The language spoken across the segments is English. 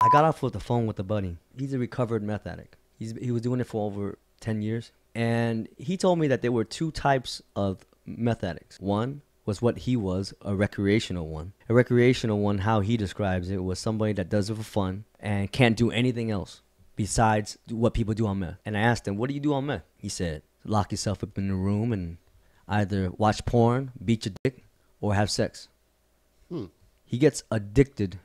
I got off with the phone with a buddy. He's a recovered meth addict. He was doing it for over 10 years. And he told me that there were two types of meth addicts. One was what he was, a recreational one. A recreational one, how he describes it, was somebody that does it for fun and can't do anything else besides what people do on meth. And I asked him, what do you do on meth? He said, lock yourself up in a room and either watch porn, beat your dick, or have sex. He gets addicted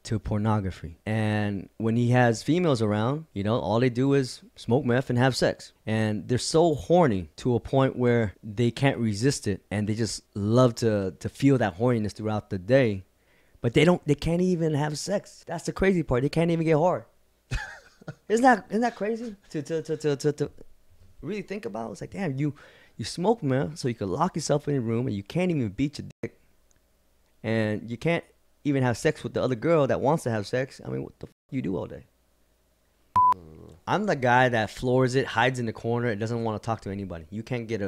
to pornography. And when he has females around, you know, all they do is smoke meth and have sex. And they're so horny to a point where they can't resist it, and they just love to feel that horniness throughout the day. But they can't even have sex. That's the crazy part. They can't even get hard. Isn't that crazy to really think about? It's like, damn, you smoke meth so you can lock yourself in a room and you can't even beat your dick. And you can't even have sex with the other girl that wants to have sex. I mean, what the f you do all day? I'm the guy that floors it, hides in the corner, and doesn't want to talk to anybody. You can't get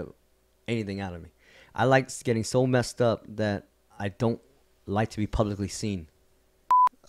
anything out of me. I like getting so messed up that I don't like to be publicly seen.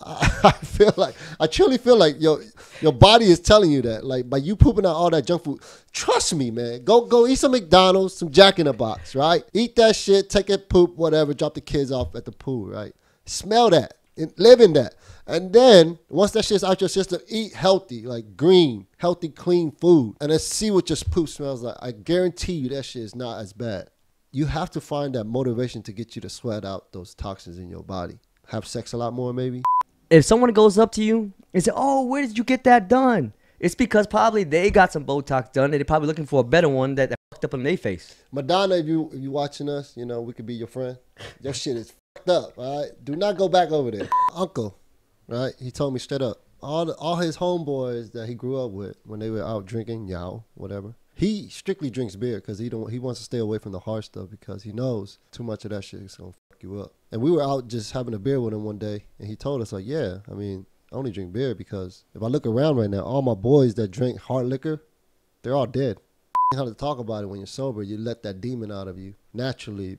I truly feel like your body is telling you that. Like, by you pooping out all that junk food, trust me, man. Go eat some McDonald's, some Jack in the Box, right? Eat that shit, take a poop, whatever, drop the kids off at the pool, right? Smell that and live in that. And then once that shit's out your system, eat healthy, like green, healthy, clean food. And then see what your poop smells like. I guarantee you that shit is not as bad. You have to find that motivation to get you to sweat out those toxins in your body. Have sex a lot more, maybe. If someone goes up to you and say, oh, where did you get that done? It's because probably they got some Botox done and they're probably looking for a better one that fucked up on their face. Madonna, if you watching us, you know, we could be your friend. Your shit is fucked up, all right? Do not go back over there. Uncle, right? He told me straight up, all his homeboys that he grew up with when they were out drinking, whatever. He strictly drinks beer because he wants to stay away from the hard stuff because he knows too much of that shit is gonna fuck you up. And we were out just having a beer with him one day, and he told us, like, yeah, I mean, I only drink beer because if I look around right now, all my boys that drink hard liquor, they're all dead. How to talk about it when you're sober, you let that demon out of you naturally,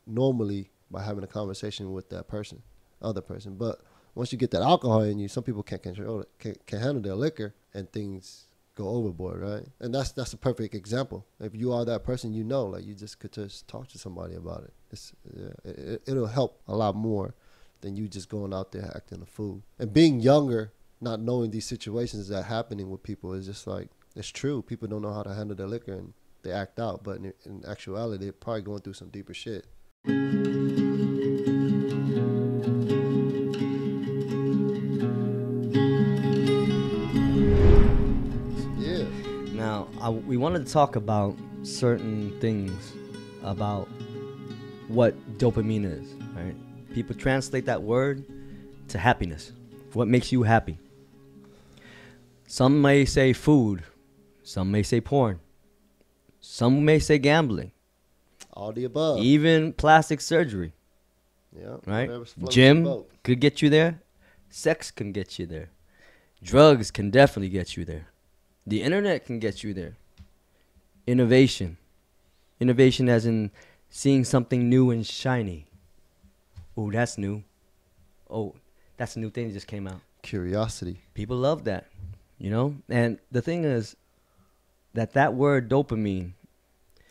normally by having a conversation with that other person. But once you get that alcohol in you, some people can't control it, can't handle their liquor, and things go overboard, right? And that's a perfect example. If you are that person, you know, like, you just could just talk to somebody about it. It'll help a lot more than you just going out there acting a fool. And being younger, not knowing these situations that are happening with people is just like, it's true. People don't know how to handle their liquor and they act out. But in actuality, they're probably going through some deeper shit. Now, we wanted to talk about certain things about what dopamine is, right? People translate that word to happiness. What makes you happy? Some may say food. Some may say porn. Some may say gambling. All the above. Even plastic surgery. Yeah. Right? Gym could get you there. Sex can get you there. Drugs can definitely get you there. The internet can get you there. Innovation. Innovation as in seeing something new and shiny. Oh, that's new. Oh, that's a new thing that just came out. Curiosity. People love that, you know? And the thing is that word dopamine.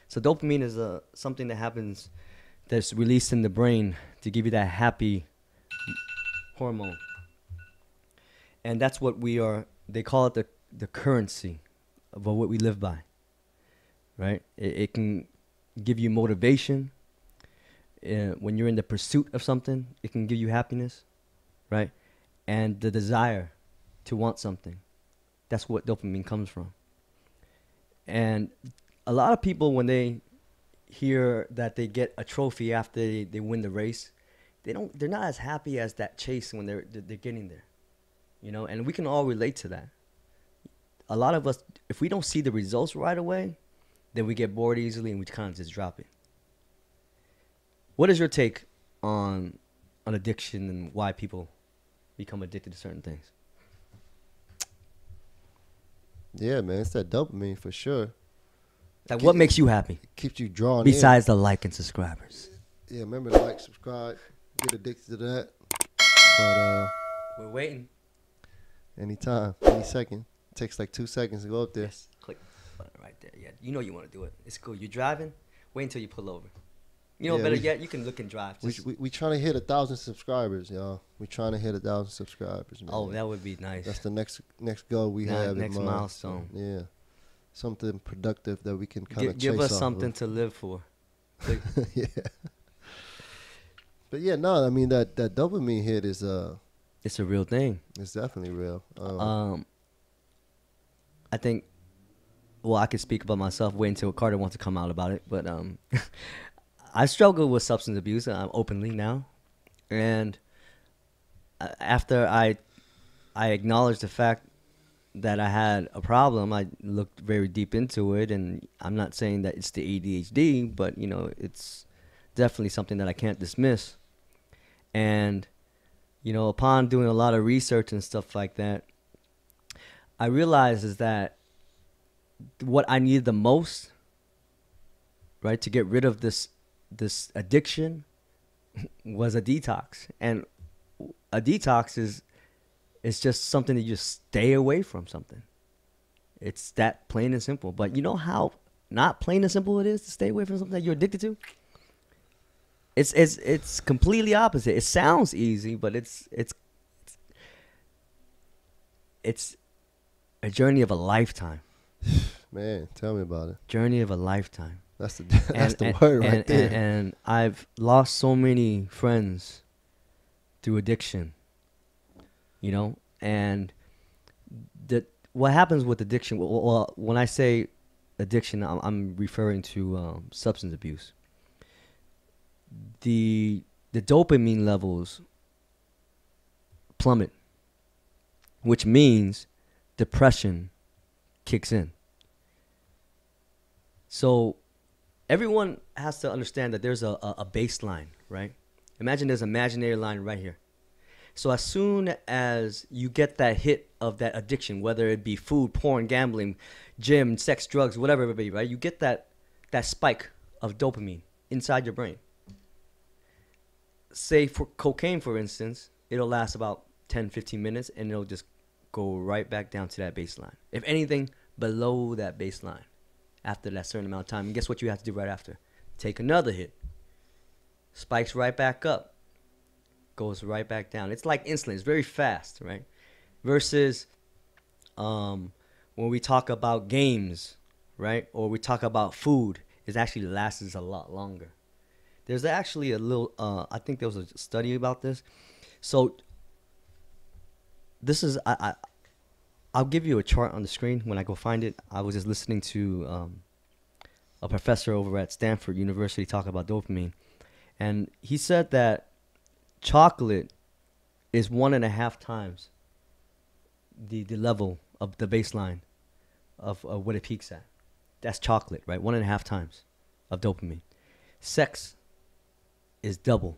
So dopamine is something that happens, that's released in the brain to give you that happy hormone. And that's what they call it the currency of what we live by, right? It can give you motivation. When you're in the pursuit of something, it can give you happiness, right? And the desire to want something. That's what dopamine comes from. And a lot of people, when they hear that they get a trophy after they win the race, they're not as happy as that chase when they're getting there, you know? And we can all relate to that. A lot of us, if we don't see the results right away, then we get bored easily and we kind of just drop it. What is your take on addiction and why people become addicted to certain things? Yeah, man, it's that dopamine for sure. Like, what makes you happy? It keeps you drawn besides the like and subscribers. Yeah, remember, like, subscribe, get addicted to that. But we're waiting. Anytime, any second. Takes like 2 seconds to go up there. Yes. Click button right there. Yeah, you know you want to do it. It's cool. You're driving. Wait until you pull over. You know, Yeah, better yet, you can look and drive. We trying to hit 1,000 subscribers, y'all. We trying to hit 1,000 subscribers, man. Oh, that would be nice. That's the next goal we have. Next milestone. Yeah, something productive that we can kind of give us off something of. to live for. Yeah. But yeah, no, I mean that dopamine hit is it's a real thing. it's definitely real. I think. Well, I could speak about myself. Wait until Carter wants to come out about it. But I struggle with substance abuse openly now, and after I acknowledged the fact that I had a problem, I looked very deep into it, and I'm not saying that it's the ADHD, but you know, it's definitely something that I can't dismiss. And you know, upon doing a lot of research and stuff like that, I realized is that what I needed the most, right, to get rid of this addiction was a detox. And a detox is just something that you just stay away from something. It's that plain and simple. But you know how not plain and simple it is to stay away from something that you're addicted to? It's completely opposite. It sounds easy, but it's a journey of a lifetime. Man, tell me about it. Journey of a lifetime. That's the word right there. And I've lost so many friends through addiction. You know, and what happens with addiction? Well, when I say addiction, I'm referring to substance abuse. The dopamine levels plummet, which means depression kicks in. So everyone has to understand that there's a baseline, right? Imagine there's an imaginary line right here. So as soon as you get that hit of that addiction, whether it be food, porn, gambling, gym, sex, drugs, whatever it be, right? You get that spike of dopamine inside your brain. Say for cocaine, for instance, it'll last about 10, 15 minutes, and it'll just go right back down to that baseline. If anything, below that baseline after that certain amount of time. And guess what you have to do right after? Take another hit. Spikes right back up. Goes right back down. It's like insulin. It's very fast, right? Versus when we talk about games, right? Or we talk about food, it actually lasts a lot longer. There's actually a little, I think there was a study about this. So this is, I'll give you a chart on the screen when I go find it. I was just listening to a professor over at Stanford University talk about dopamine. And he said that chocolate is 1.5 times the level of the baseline of what it peaks at. That's chocolate, right? 1.5 times of dopamine. Sex is double.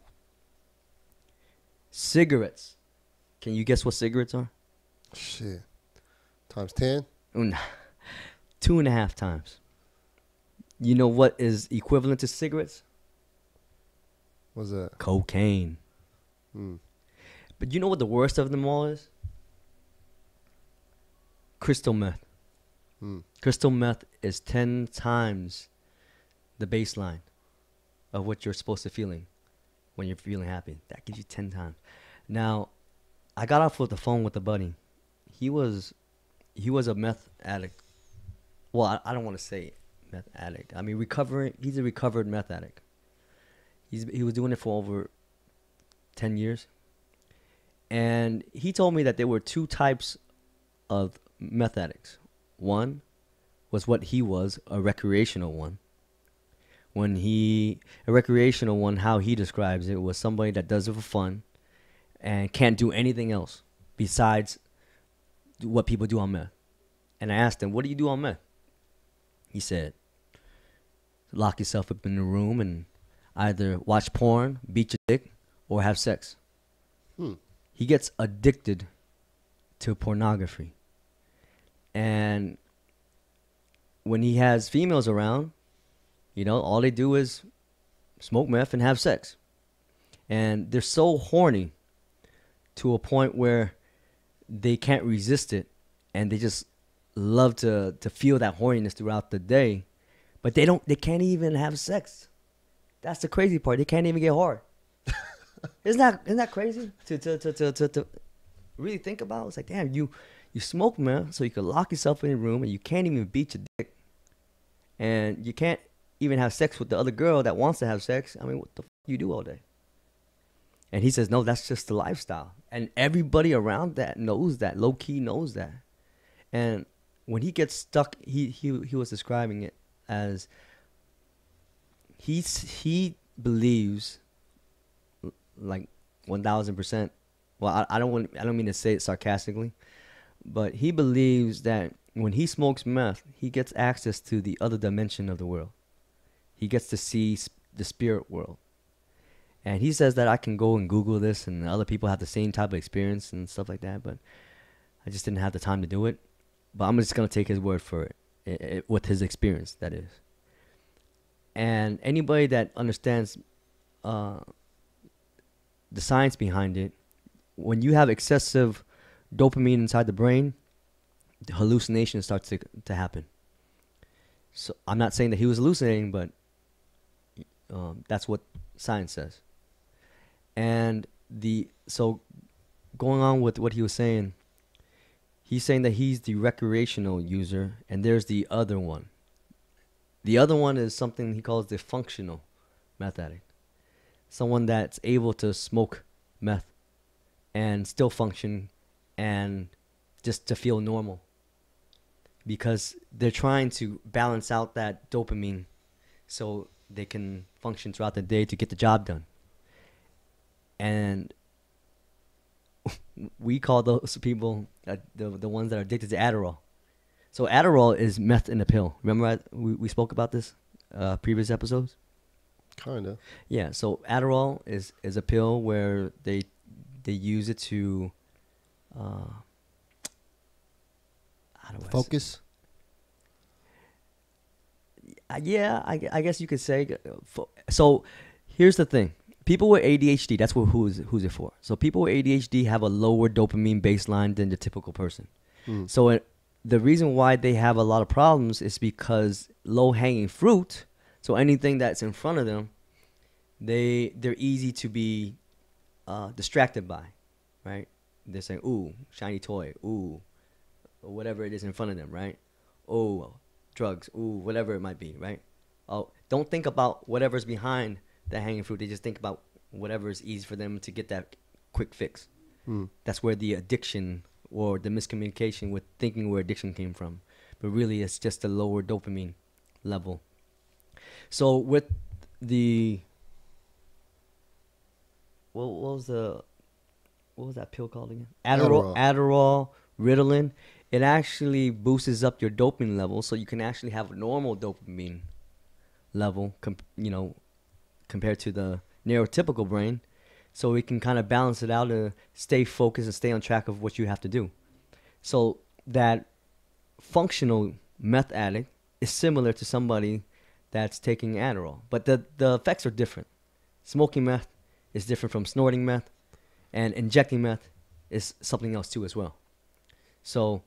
Cigarettes. Can you guess what cigarettes are? Shit. Times 10? 2.5 times. You know what is equivalent to cigarettes? What's that? Cocaine. But you know what the worst of them all is? Crystal meth. Crystal meth is 10 times the baseline of what you're supposed to feeling when you're feeling happy. That gives you 10 times. Now, I got off with the phone with a buddy. He was a meth addict. Well, I don't want to say meth addict. I mean, he's a recovered meth addict. He was doing it for over 10 years. And he told me that there were 2 types of meth addicts. One was what he was, a recreational one. A recreational one, how he describes it, was somebody that does it for fun and can't do anything else besides what people do on meth. And I asked him, what do you do on meth? He said, lock yourself up in the room and either watch porn, beat your dick, or have sex. He gets addicted to pornography. And when he has females around, you know, all they do is smoke meth and have sex. And they're so horny to a point where they can't resist it, and they just love to feel that horniness throughout the day, but they can't even have sex. That's the crazy part. They can't even get hard. Isn't that crazy to really think about? It's like, damn, you smoke, man, so you can lock yourself in a room and you can't even beat your dick, and you can't even have sex with the other girl that wants to have sex. I mean, what the you do all day? And he says, no, that's just the lifestyle. And everybody around that knows that, low key knows that. And when he gets stuck, he was describing it as he believes, like 1000%. Well, I don't mean to say it sarcastically, but he believes that when he smokes meth, he gets access to the other dimension of the world. He gets to see the spirit world. And he says that I can go and Google this, and other people have the same type of experience and stuff like that, but I just didn't have the time to do it. But I'm just going to take his word for it, with his experience, that is. And anybody that understands the science behind it, when you have excessive dopamine inside the brain, the hallucination starts to happen. So I'm not saying that he was hallucinating, but that's what science says. And so going on with what he was saying, he's saying that he's the recreational user, and there's the other one. The other one is something he calls the functional meth addict. Someone that's able to smoke meth and still function and just to feel normal, because they're trying to balance out that dopamine so they can function throughout the day to get the job done. And we call those people the ones that are addicted to Adderall. So Adderall is meth in a pill. Remember we spoke about this previous episodes? Kind of. Yeah, so Adderall is a pill where they use it to focus. Yeah, I guess you could say. So here's the thing. People with ADHD, that's who's it for. So people with ADHD have a lower dopamine baseline than the typical person. So the reason why they have a lot of problems is because low-hanging fruit, so anything that's in front of them, they're easy to be distracted by, right? They're saying, ooh, shiny toy, ooh, whatever it is in front of them, right? Oh, drugs, ooh, whatever it might be, right? Oh, don't think about whatever's behind the hanging fruit. They just think about whatever is easy for them to get that quick fix. That's where the addiction or the miscommunication with thinking where addiction came from. But really, it's just a lower dopamine level. So with the what was that pill called again? Adderall, Ritalin. It actually boosts up your dopamine level, so you can actually have a normal dopamine level, compared to the neurotypical brain, so we can kind of balance it out to stay focused and stay on track of what you have to do. So that functional meth addict is similar to somebody that's taking Adderall, but the effects are different. Smoking meth is different from snorting meth, and injecting meth is something else too as well. So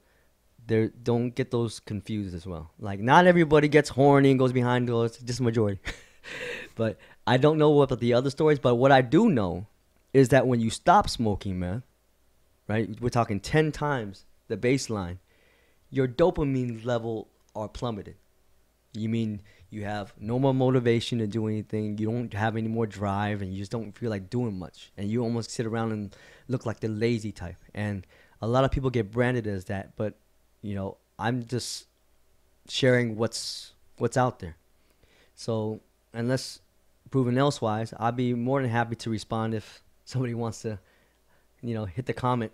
don't get those confused as well. Like, not everybody gets horny and goes behind doors, just a majority. But I don't know what the other stories, but what I do know is that when you stop smoking meth, right, we're talking 10 times the baseline, your dopamine level are plummeted. You mean you have no more motivation to do anything, you don't have any more drive, and you just don't feel like doing much, and you almost sit around and look like the lazy type. And a lot of people get branded as that, but I'm just sharing what's out there. So unless proven elsewise, I'd be more than happy to respond if somebody wants to, hit the comment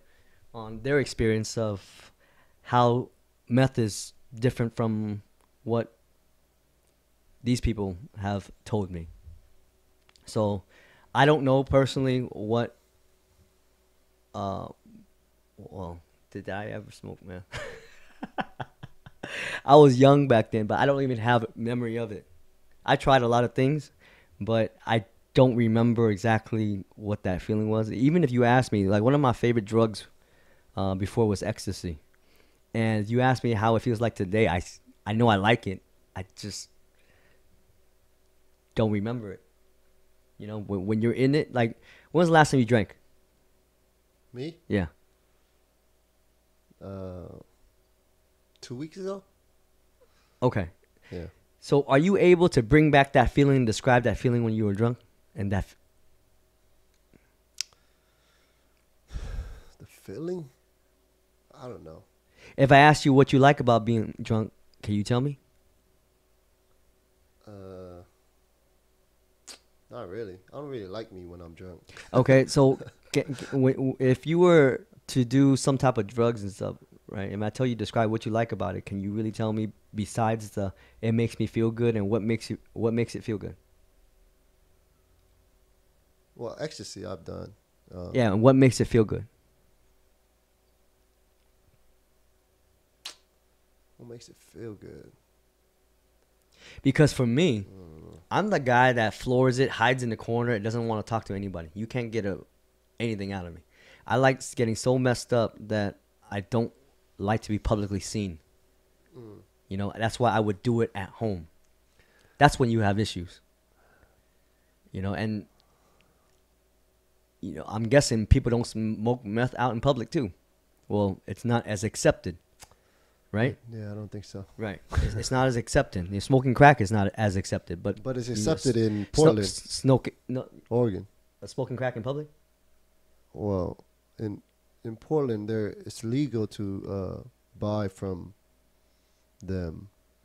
on their experience of how meth is different from what these people have told me. So I don't know personally what, did I ever smoke meth? I was young back then, but I don't even have memory of it. I tried a lot of things, but I don't remember exactly what that feeling was. Even if you ask me, like, one of my favorite drugs before it was ecstasy. And you asked me how it feels like today. I know I like it. I just don't remember it. You know, when you're in it, like, when was the last time you drank? Me? Yeah. 2 weeks ago. Okay. Yeah. So are you able to bring back that feeling, describe that feeling when you were drunk? And that The feeling? I don't know. if I asked you what you like about being drunk, can you tell me? Not really. I don't really like me when I'm drunk. Okay, so if you were to do some type of drugs and stuff, right? And I tell you describe what you like about it, can you really tell me besides the it makes me feel good and what makes it feel good? Well, ecstasy I've done. Yeah, and what makes it feel good? What makes it feel good? Because for me, I'm the guy that floors it, hides in the corner, and doesn't want to talk to anybody. You can't get anything out of me. I like getting so messed up that I don't like to be publicly seen. You know, that's why I would do it at home. That's when you have issues. You know, and you know, I'm guessing people don't smoke meth out in public too. Well, it's not as accepted, right? Yeah, I don't think so. Right. It's not as accepted. Smoking crack is not as accepted, but it's accepted in Portland, Oregon. Smoking crack in public? Well, in Portland, it's legal to buy from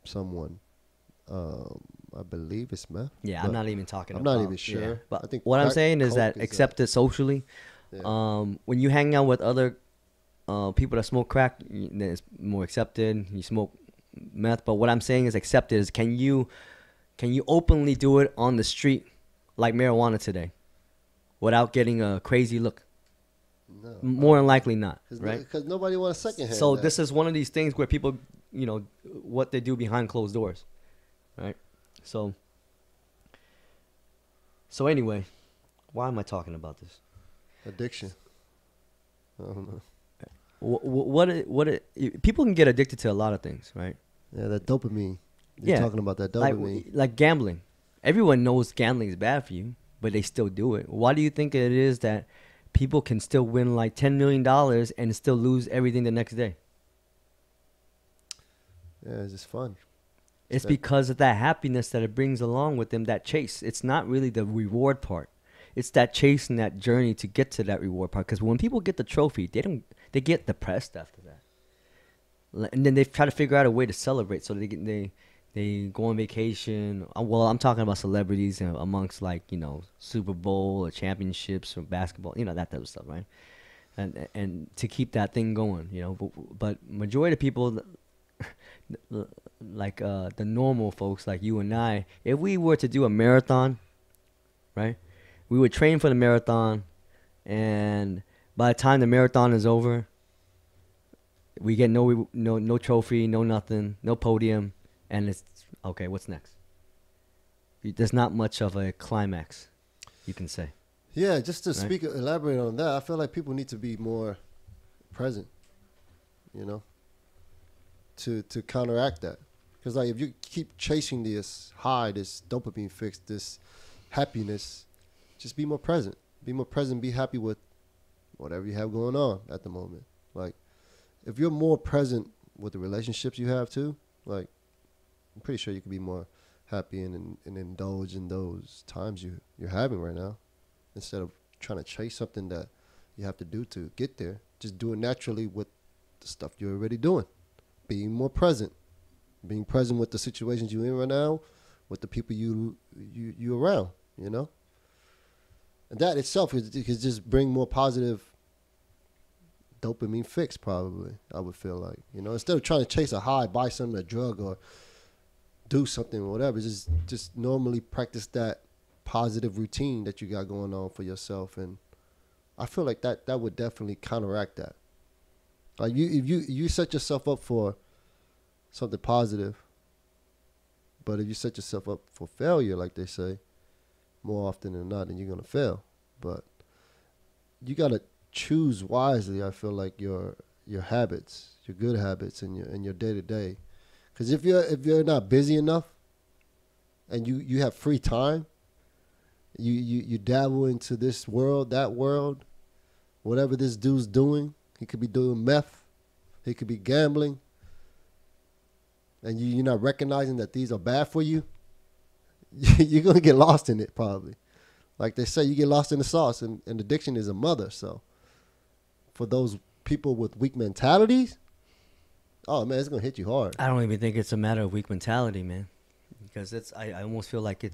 someone. I believe it's meth. Yeah, I'm not even talking I'm about. not even sure. Yeah. But I think what I'm saying is that Coke accepted socially. Yeah. When you hang out with other people that smoke crack, then it's more accepted. You smoke meth, but what I'm saying is accepted is can you openly do it on the street like marijuana today without getting a crazy look? No. More than likely not, right? Because nobody wants secondhand. So this is one of these things where people, you know, what they do behind closed doors, right? So anyway, why am I talking about this? Addiction. I don't know. People can get addicted to a lot of things, right? Yeah, that dopamine. You're talking about that dopamine. Like gambling. Everyone knows gambling is bad for you, but they still do it. Why do you think it is that people can still win like $10 million and still lose everything the next day? Yeah, it's just fun. It's because of that happiness that it brings along with them, that chase. It's not really the reward part. It's that chase and that journey to get to that reward part. Because when people get the trophy, they get depressed after that. And then they try to figure out a way to celebrate. So they go on vacation. Well, I'm talking about celebrities amongst, like, you know, Super Bowl or championships or basketball, you know, that type of stuff, right? And to keep that thing going, you know. But majority of people, like the normal folks like you and I, if we were to do a marathon, right, we would train for the marathon, and by the time the marathon is over, we get no trophy, no nothing, no podium, and it's okay. What's next? There's not much of a climax, you can say. Yeah, just to elaborate on that, I feel like people need to be more present, you know, to counteract that. Because, like, if you keep chasing this high, this dopamine fix, this happiness, just be more present. Be more present. Be happy with whatever you have going on at the moment. Like, if you're more present with the relationships you have too, like, I'm pretty sure you can be more happy and indulge in those times you're having right now, instead of trying to chase something that you have to do to get there. Just do it naturally with the stuff you're already doing. Being more present. Being present with the situations you're in right now, with the people you around, you know? And that itself could just bring more positive dopamine fix, probably, I would feel like. You know, instead of trying to chase a high, buy something, a drug, or do something or whatever, just normally practice that positive routine that you got going on for yourself. And I feel like that would definitely counteract that. Like, if you set yourself up for something positive, but if you set yourself up for failure, like they say, more often than not, then you're gonna fail. But you gotta choose wisely. I feel like your habits, your good habits, and your day to day. Because if you're not busy enough, and you have free time, you dabble into this world, that world, whatever this dude's doing. He could be doing meth, he could be gambling, and you're not recognizing that these are bad for you. You're gonna get lost in it probably. Like they say, you get lost in the sauce, and addiction is a mother. So for those people with weak mentalities, oh man, it's gonna hit you hard. I don't even think it's a matter of weak mentality, man, because I almost feel like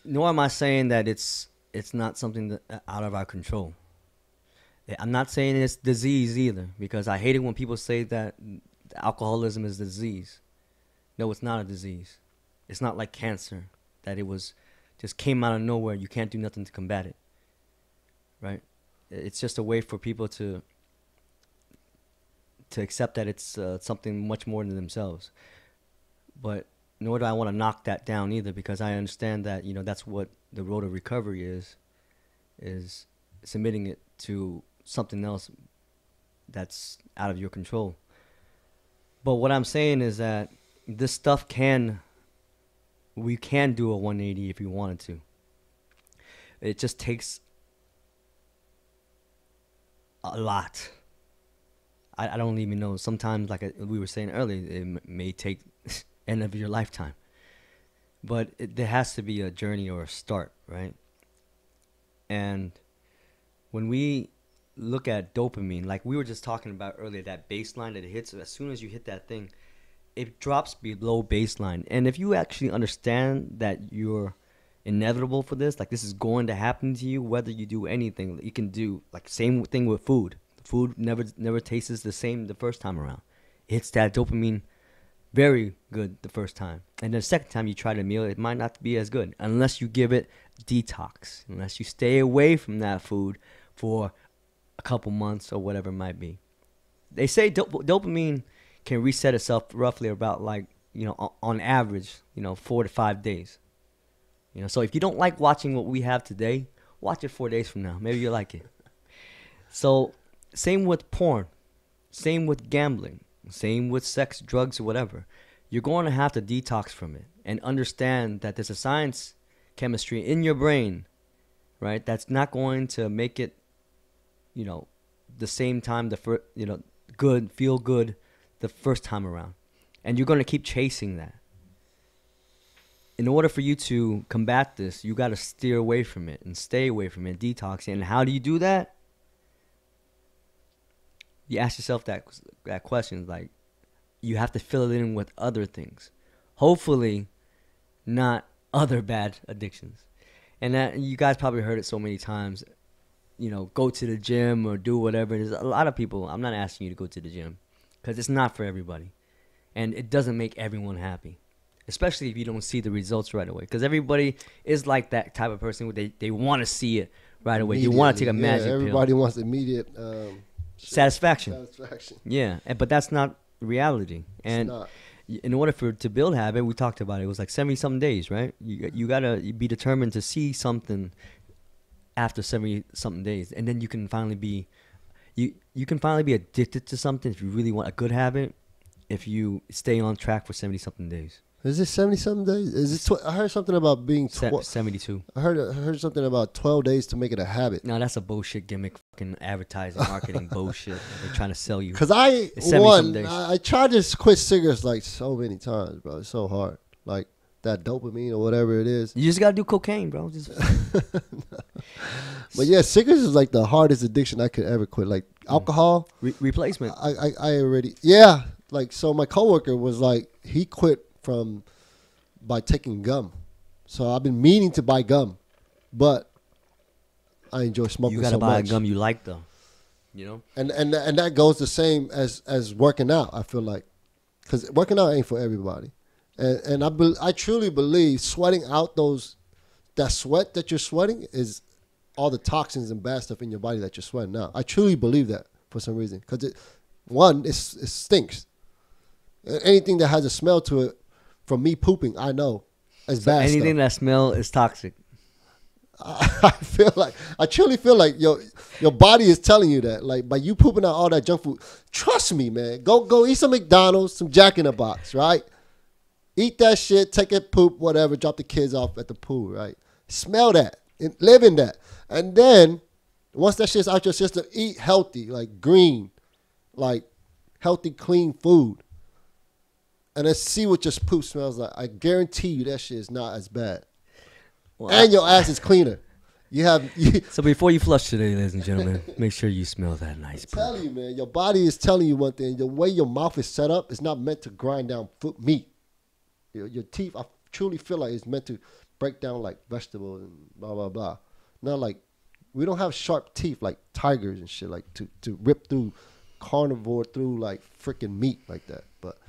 nor am I saying that it's not something that out of our control. I'm not saying it's disease either, because I hate it when people say that alcoholism is a disease. No, it's not a disease. It's not like cancer, that it was just came out of nowhere. You can't do nothing to combat it, right? It's just a way for people to accept that it's something much more than themselves. But nor do I want to knock that down either, because I understand that, that's what the road of recovery is submitting it to something else that's out of your control. But what I'm saying is that this stuff we can do a 180 if we wanted to. It just takes a lot. I don't even know. Sometimes, like we were saying earlier, it may take end of your lifetime. But there has to be a journey or a start, right? And when we look at dopamine, like we were just talking about earlier, that baseline that it hits, as soon as you hit that thing, it drops below baseline. And if you actually understand that you're inevitable for this, like this is going to happen to you, whether you do anything, you can do, like same thing with food. Food never tastes the same the first time around. It hits that dopamine very good the first time. And the second time you try the meal, it might not be as good unless you give it detox, unless you stay away from that food for a couple months or whatever it might be. They say dopamine can reset itself roughly about on average, 4 to 5 days. So if you don't like watching what we have today, watch it 4 days from now. Maybe you'll like it. So same with porn, same with gambling, same with sex, drugs, or whatever. You're going to have to detox from it and understand that there's a science chemistry in your brain, right? That's not going to make it, the same time, good, feel good the first time around. And you're going to keep chasing that. In order for you to combat this, you got to steer away from it and stay away from it, detox. And how do you do that? You ask yourself that question, like, you have to fill it in with other things. Hopefully, not other bad addictions. And that, you guys probably heard it so many times, go to the gym or do whatever. There's a lot of people, I'm not asking you to go to the gym, because it's not for everybody. And it doesn't make everyone happy, especially if you don't see the results right away. Because everybody is like that type of person where they want to see it right away. You want to take a magic pill. Everybody wants immediate satisfaction. Yeah, but that's not reality. And in order to build habit, we talked about it was like 70-something days, right? You got to be determined to see something after 70-something days. And then you can finally be... You can finally be addicted to something if you really want a good habit, if you stay on track for 70-something days. Is it 70-something days? Is it? I heard something about being 72. I heard something about 12 days to make it a habit. No, that's a bullshit gimmick, fucking advertising, marketing bullshit. They're trying to sell you. Because I tried to quit cigarettes like so many times, bro. It's so hard. Like that dopamine or whatever it is. You just gotta do cocaine, bro. But yeah, cigarettes is like the hardest addiction I could ever quit. Like alcohol. Replacement. I already, yeah. Like, so my coworker was like, he quit by taking gum. So I've been meaning to buy gum, but I enjoy smoking so much. You gotta buy a gum you like though, And that goes the same as working out. I feel like, because working out ain't for everybody, and I truly believe sweating out that sweat that you're sweating is all the toxins and bad stuff in your body that you're sweating out. I truly believe that for some reason, because it stinks. Anything that has a smell to it, from me pooping, I know it's bad anything stuff. that smell is toxic. I feel like, I truly feel like your body is telling you that. Like, by you pooping out all that junk food, trust me, man. Go eat some McDonald's, some Jack in the Box, right? Eat that shit, take a poop, whatever, drop the kids off at the pool, right? Smell that and live in that. And then, once that shit's out your system, eat healthy, like green, like healthy, clean food. And then see what your poop smells like. I guarantee you that shit is not as bad. Well, and your ass is cleaner. So before you flush today, ladies and gentlemen, make sure you smell that nice poop. I'm telling you, man, your body is telling you one thing. The way your mouth is set up is not meant to grind down meat. Your teeth, I truly feel like it's meant to break down like vegetables and blah, blah, blah. Not like, we don't have sharp teeth like tigers and shit, like to rip through carnivore through like freaking meat like that. But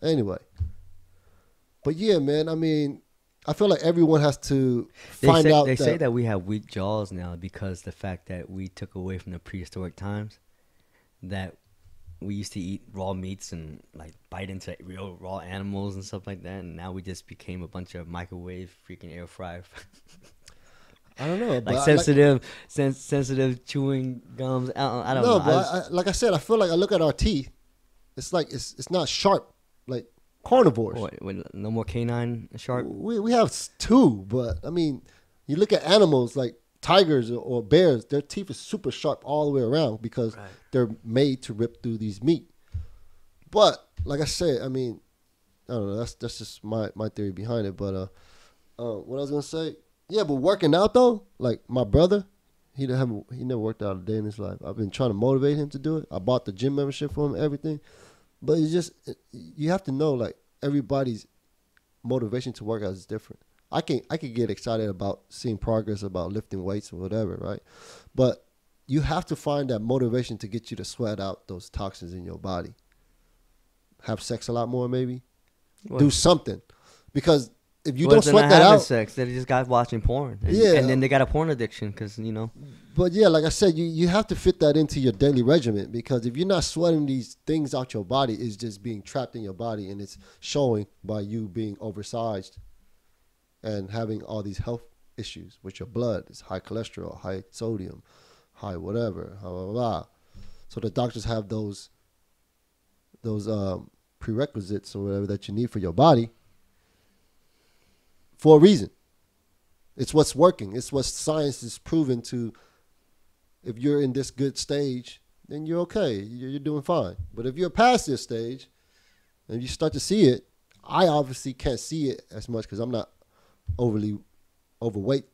anyway. But yeah, man, I mean, I feel like everyone has to find out. They say that we have weak jaws now because the fact that we took away from the prehistoric times, that we used to eat raw meats and like bite into real raw animals and stuff like that, and now we just became a bunch of microwave freaking air fryer. I don't know, like sensitive chewing gums. I don't know. But like I said, I feel like I look at our teeth. It's like it's not sharp like carnivores. What, no more canine sharp. We have two, but I mean, you look at animals like tigers or bears. Their teeth is super sharp all the way around because they're made to rip through these meat. But like I said, I mean, I don't know. That's just my theory behind it. But what I was gonna say, yeah. But working out though, like my brother, he never worked out a day in his life. I've been trying to motivate him to do it. I bought the gym membership for him, everything. But it's just, you have to know, like, everybody's motivation to work out is different. I can get excited about seeing progress, about lifting weights or whatever, right? But you have to find that motivation to get you to sweat out those toxins in your body. Have sex a lot more, maybe. What? Do something. Because if you don't sweat that out, sex, they just got watching porn, and then they got a porn addiction because But yeah, like I said, you have to fit that into your daily regimen, because if you're not sweating these things out your body, it's just being trapped in your body, and it's showing by you being oversized and having all these health issues with your blood. It's high cholesterol, high sodium, high whatever, blah blah blah. So the doctors have those prerequisites or whatever that you need for your body. For a reason. It's what's working. It's what science is proven to. If you're in this good stage, then you're okay. You're doing fine. But if you're past this stage and you start to see it, I obviously can't see it as much because I'm not overly overweight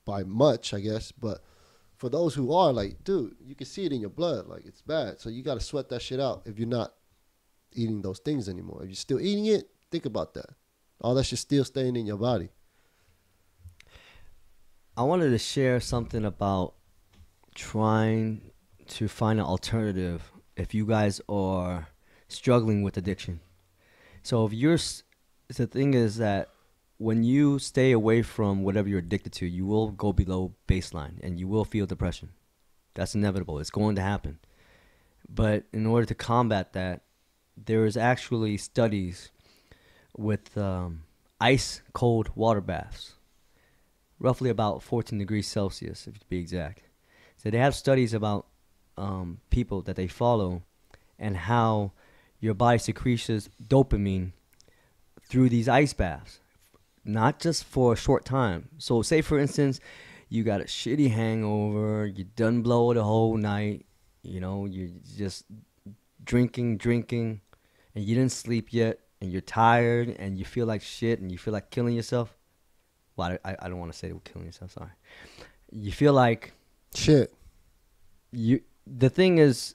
by much, I guess. But for those who are, like, dude, you can see it in your blood. Like, it's bad. So you got to sweat that shit out if you're not eating those things anymore. If you're still eating it, think about that. All that shit still staying in your body. I wanted to share something about trying to find an alternative if you guys are struggling with addiction. So the thing is that when you stay away from whatever you're addicted to, you will go below baseline and you will feel depression. That's inevitable. It's going to happen. But in order to combat that, there is actually studies with ice cold water baths. Roughly about 14 degrees Celsius, if to be exact. So they have studies about people that they follow and how your body secretes dopamine through these ice baths, not just for a short time. So say, for instance, you got a shitty hangover, you done blow the whole night, you're just drinking, and you didn't sleep yet, and you're tired, and you feel like shit, and you feel like killing yourself. Well, I don't want to say killing yourself. Sorry. You feel like shit. The thing is,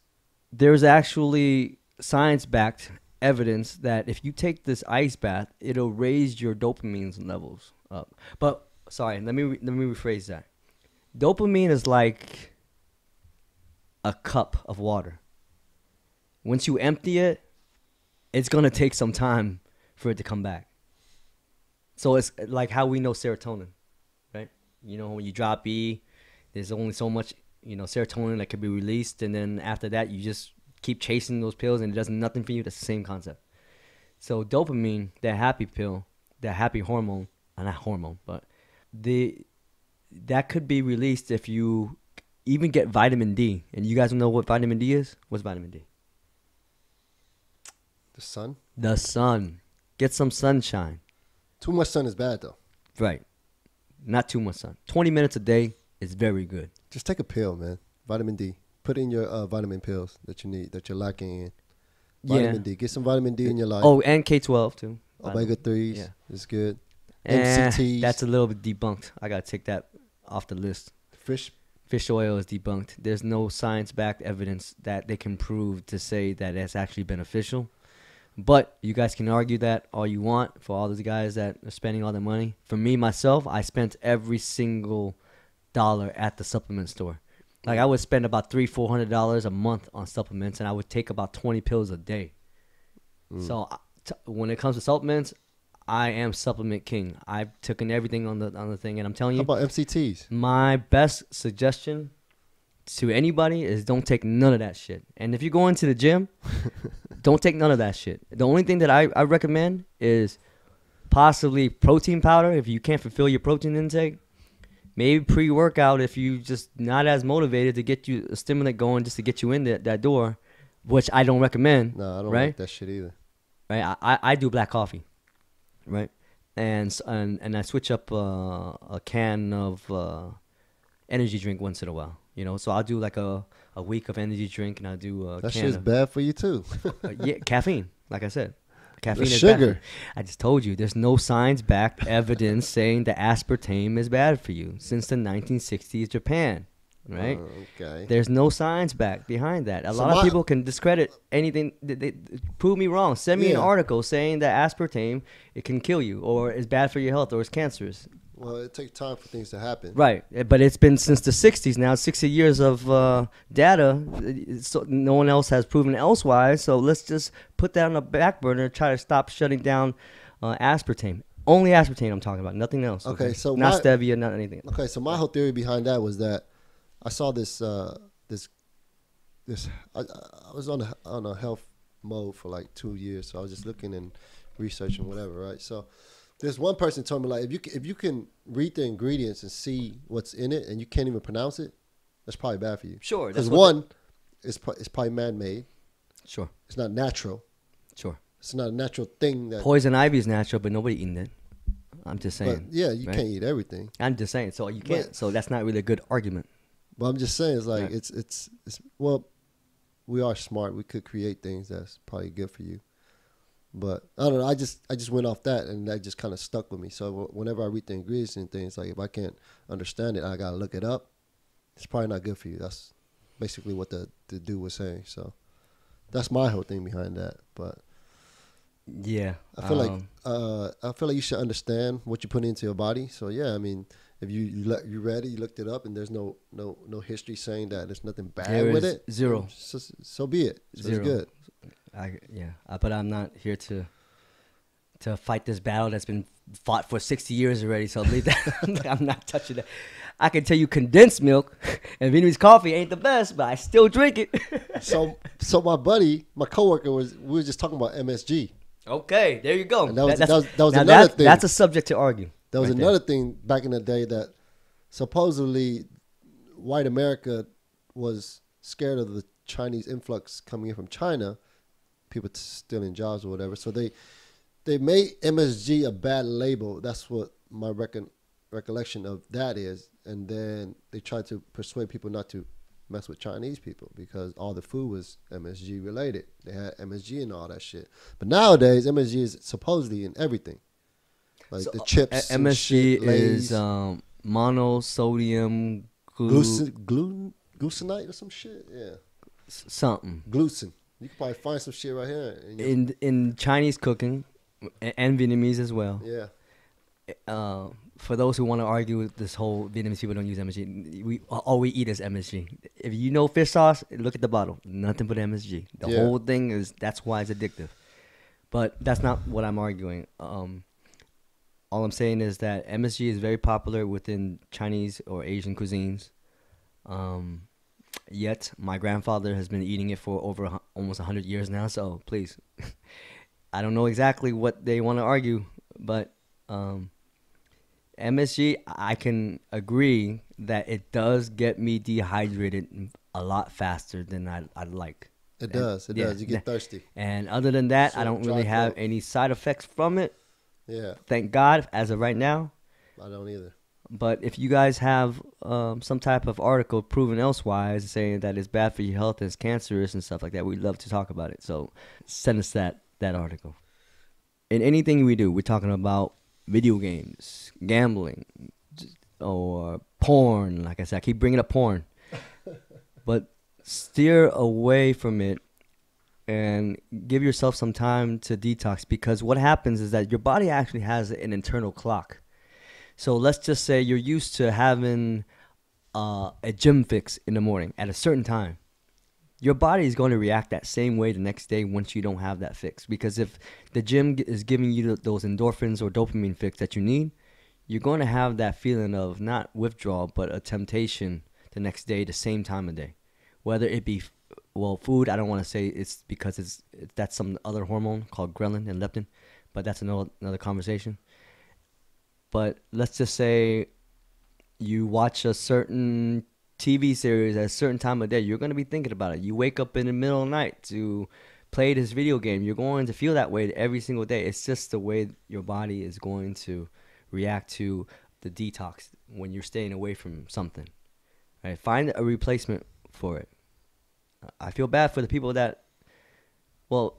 there's actually science-backed evidence that if you take this ice bath, it'll raise your dopamine levels up. But sorry, let me rephrase that. Dopamine is like a cup of water. Once you empty it, it's gonna take some time for it to come back. So it's like how we know serotonin, right? When you drop E, there's only so much, serotonin that can be released. And then after that, you just keep chasing those pills and it does nothing for you. That's the same concept. So dopamine, that happy pill, that happy hormone, not hormone, but that could be released if you even get vitamin D. And you guys know what vitamin D is? What's vitamin D? The sun. The sun. Get some sunshine. Too much sun is bad though. Right. Not too much sun. 20 minutes a day is very good. Just take a pill, man. Vitamin D. Put in your vitamin pills that you need, that you're lacking in. Vitamin D. Get some vitamin D in your life. Oh, and K12 too. Omega-3s. Yeah. It's good. MCTs. That's a little bit debunked. I got to take that off the list. Fish oil is debunked. There's no science-backed evidence that they can prove to say that it's actually beneficial. But you guys can argue that all you want for all those guys that are spending all their money. For me, myself, I spent every single dollar at the supplement store. Like I would spend about $300-$400 a month on supplements, and I would take about 20 pills a day. So when it comes to supplements, I am supplement king. I've taken everything on the thing, and I'm telling you. How about MCTs? My best suggestion to anybody is don't take none of that shit. And if you go into the gym, don't take none of that shit. The only thing that I recommend is possibly protein powder if you can't fulfill your protein intake. Maybe pre-workout if you just not as motivated to get you a stimulant going just to get you in that door, which I don't recommend. No, I don't right? like that shit either. Right, I do black coffee, right, and I switch up a can of energy drink once in a while. You know, so I'll do like a week of energy drink, and I'll do a that can shit's bad for you too. Yeah, caffeine. Like I said, caffeine is sugar. bad. I just told you, there's no science-backed evidence saying that aspartame is bad for you since the 1960s Japan. Right? Okay. There's no science back behind that. A lot of people can discredit anything. They prove me wrong. Send me an article saying that aspartame, it can kill you, or is bad for your health, or is cancerous. Well, it takes time for things to happen. Right. But it's been since the 60s now, 60 years of data. So no one else has proven elsewise. So let's just put that on the back burner and try to stop shutting down aspartame. Only aspartame I'm talking about, nothing else. Okay, so not stevia, not anything else. Okay, so my whole theory behind that was that I saw this I was on a health mode for like 2 years, so I was just looking and researching whatever, right? So there's one person told me, like, if you can read the ingredients and see what's in it and you can't even pronounce it, that's probably bad for you. Sure. Because one, it's probably man-made. Sure. It's not natural. Sure. It's not a natural thing. That poison ivy is natural, but nobody eating it. I'm just saying. But yeah, you can't eat everything. I'm just saying. So you can't. So that's not really a good argument. But I'm just saying, it's like, right. it's well, we are smart. We could create things that's probably good for you. But I don't know. I just went off that, and that just kind of stuck with me. So whenever I read the ingredients and things, like if I can't understand it, I gotta look it up. It's probably not good for you. That's basically what the dude was saying. So that's my whole thing behind that. But yeah, I feel like you should understand what you put into your body. So yeah, I mean, if you read it, you looked it up, and there's no history saying that there's nothing bad with it. Zero. So be it. So it's good. But I'm not here to fight this battle that's been fought for 60 years already. So leave that. I'm not touching that. I can tell you, condensed milk and Vietnamese coffee ain't the best, but I still drink it. So my buddy, my coworker we were just talking about MSG. Okay, there you go. And that was another thing. That's a subject to argue. That was another thing back in the day that supposedly white America was scared of the Chinese influx coming in from China, people stealing jobs or whatever. So they made MSG a bad label. That's what my recollection of that is. And then they tried to persuade people not to mess with Chinese people because all the food was MSG related. They had MSG and all that shit. But nowadays, MSG is supposedly in everything. Like so the chips. MSG is monosodium glucinite or some shit. Yeah. Something. Glucin. You can probably find some shit right here. In Chinese cooking and Vietnamese as well. Yeah. For those who want to argue with this whole Vietnamese people don't use MSG, all we eat is MSG. If you know fish sauce, look at the bottle. Nothing but MSG. The whole thing is, that's why it's addictive. But that's not what I'm arguing. All I'm saying is that MSG is very popular within Chinese or Asian cuisines. Yet my grandfather has been eating it for over almost 100 years now. So please, I don't know exactly what they want to argue, but MSG, I can agree that it does get me dehydrated a lot faster than I'd like. It does. It does. You get thirsty. And other than that, So I don't dry really have throat. any side effects from it. Yeah. Thank God, as of right now. I don't either. But if you guys have some type of article proven elsewise saying that it's bad for your health and it's cancerous and stuff like that, we'd love to talk about it. So send us that article. In anything we do, we're talking about video games, gambling, or porn. Like I said, I keep bringing up porn. But steer away from it and give yourself some time to detox, because what happens is that your body actually has an internal clock. So let's just say you're used to having a gym fix in the morning at a certain time. Your body is going to react that same way the next day once you don't have that fix. Because if the gym is giving you those endorphins or dopamine fix that you need, you're going to have that feeling of not withdrawal, but a temptation the next day, the same time of day. Whether it be, well, food, I don't want to say it's because that's some other hormone called ghrelin and leptin, but that's another conversation. But let's just say you watch a certain TV series at a certain time of day, you're going to be thinking about it. You wake up in the middle of the night to play this video game. You're going to feel that way every single day. It's just the way your body is going to react to the detox when you're staying away from something. Right? Find a replacement for it. I feel bad for the people that, well,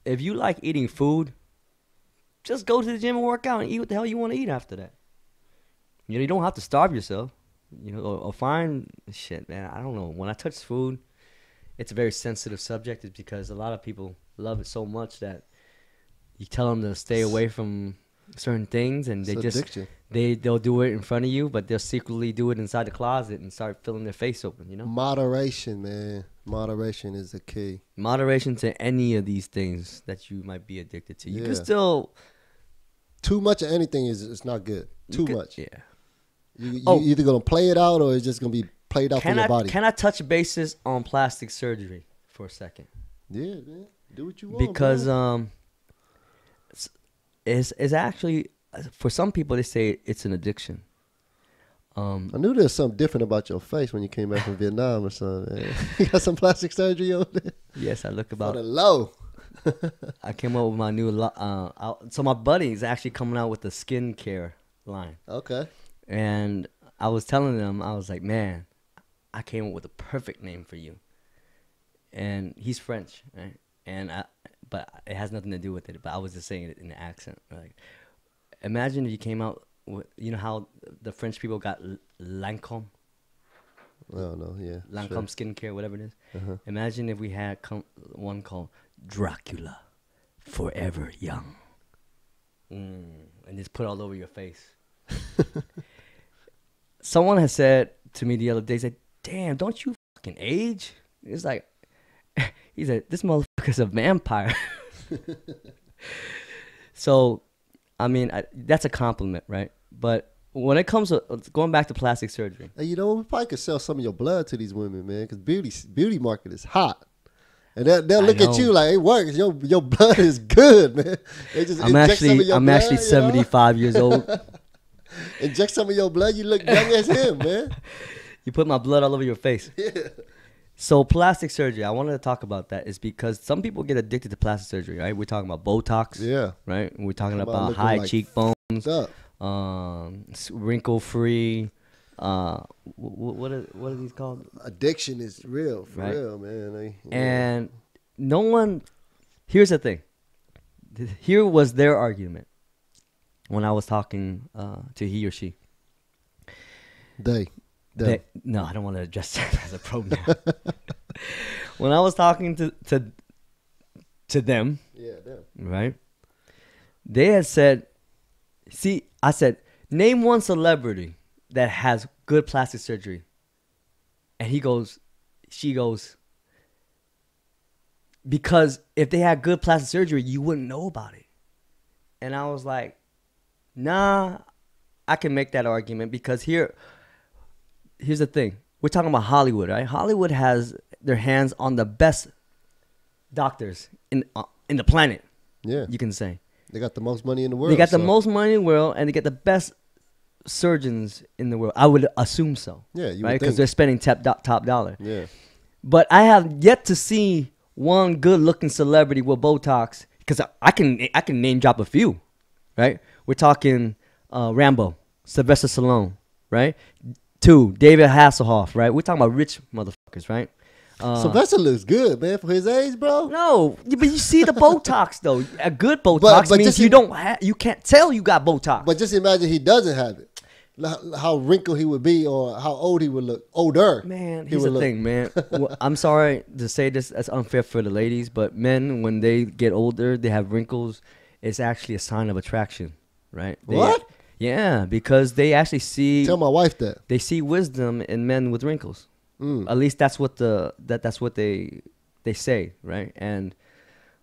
if you like eating food, just go to the gym and work out and eat what the hell you want to eat after that. You know, you don't have to starve yourself. You know, or find shit, man. I don't know. When I touch food, it's a very sensitive subject. It's because a lot of people love it so much that you tell them to stay away from certain things, and they'll do it in front of you, but they'll secretly do it inside the closet and start filling their face open. You know, moderation, man. Moderation is the key. Moderation to any of these things that you might be addicted to. You can still. Too much of anything is not good. Too much. Yeah. You either gonna play it out or it's just gonna be played out for your body. Can I touch bases on plastic surgery for a second? Yeah, man. Do what you want. Because it's actually, for some people, they say it's an addiction. I knew there was something different about your face when you came back from Vietnam or something. Man. You got some plastic surgery over there? Yes, I look about for the low. I came up with my new so my buddy is actually coming out with the skincare line. Okay. And I was telling them, I was like, man, I came up with a perfect name for you. And he's French, right? But it has nothing to do with it. But I was just saying it in the accent. Like, imagine if you came out with, you know how the French people got Lancome? Oh, no, yeah. Lancome skincare, whatever it is. Imagine if we had one called Dracula, Forever Young. And just put it all over your face. Someone has said to me the other day, said, damn, don't you fucking age? It's like, he said, this motherfucker's a vampire. So, I mean, that's a compliment, right? But when it comes to going back to plastic surgery. Hey, you know, we probably could sell some of your blood to these women, man, because beauty market is hot. And they'll look at you like, it works. Your blood is good, man. They just I'm actually 75 years old. Inject some of your blood, you look young as him, man. You put my blood all over your face. Yeah. So plastic surgery, I wanted to talk about that is because some people get addicted to plastic surgery, right? We're talking about Botox. Yeah. Right? We're talking about high like cheekbones, wrinkle-free. What are these called? Addiction is real, for real, man. And no one, here's the thing. Here was their argument when I was talking to he or she. No, I don't want to address that as a pronoun. When I was talking to them, right? They had said, see, I said, name one celebrity that has good plastic surgery. And she goes, because if they had good plastic surgery, you wouldn't know about it. And I was like, nah, I can make that argument because here's the thing. We're talking about Hollywood, right? Hollywood has their hands on the best doctors in the planet. Yeah. You can say. They got the most money in the world. They got the most money in the world, and they get the best surgeons in the world. I would assume so. Yeah, you right? would Because think. they're spending top dollar. Yeah. But I have yet to see one good-looking celebrity with Botox. Because I can name drop a few, right? We're talking Rambo, Sylvester Stallone, right? 2, David Hasselhoff, right? We're talking about rich motherfuckers, right? Sylvester looks good, man, for his age, bro. No, but you see the Botox though. A good Botox But means just you can't tell you got Botox. But just imagine he doesn't have it. How wrinkled he would be, or how old he would look. Older. Man, he here's would the look. thing, man. Well, I'm sorry to say this. That's unfair for the ladies, but men, when they get older, they have wrinkles. It's actually a sign of attraction, right? What? Yeah, because they actually see. Tell my wife that. They see wisdom in men with wrinkles. Mm. At least that's what that's what they say, right? And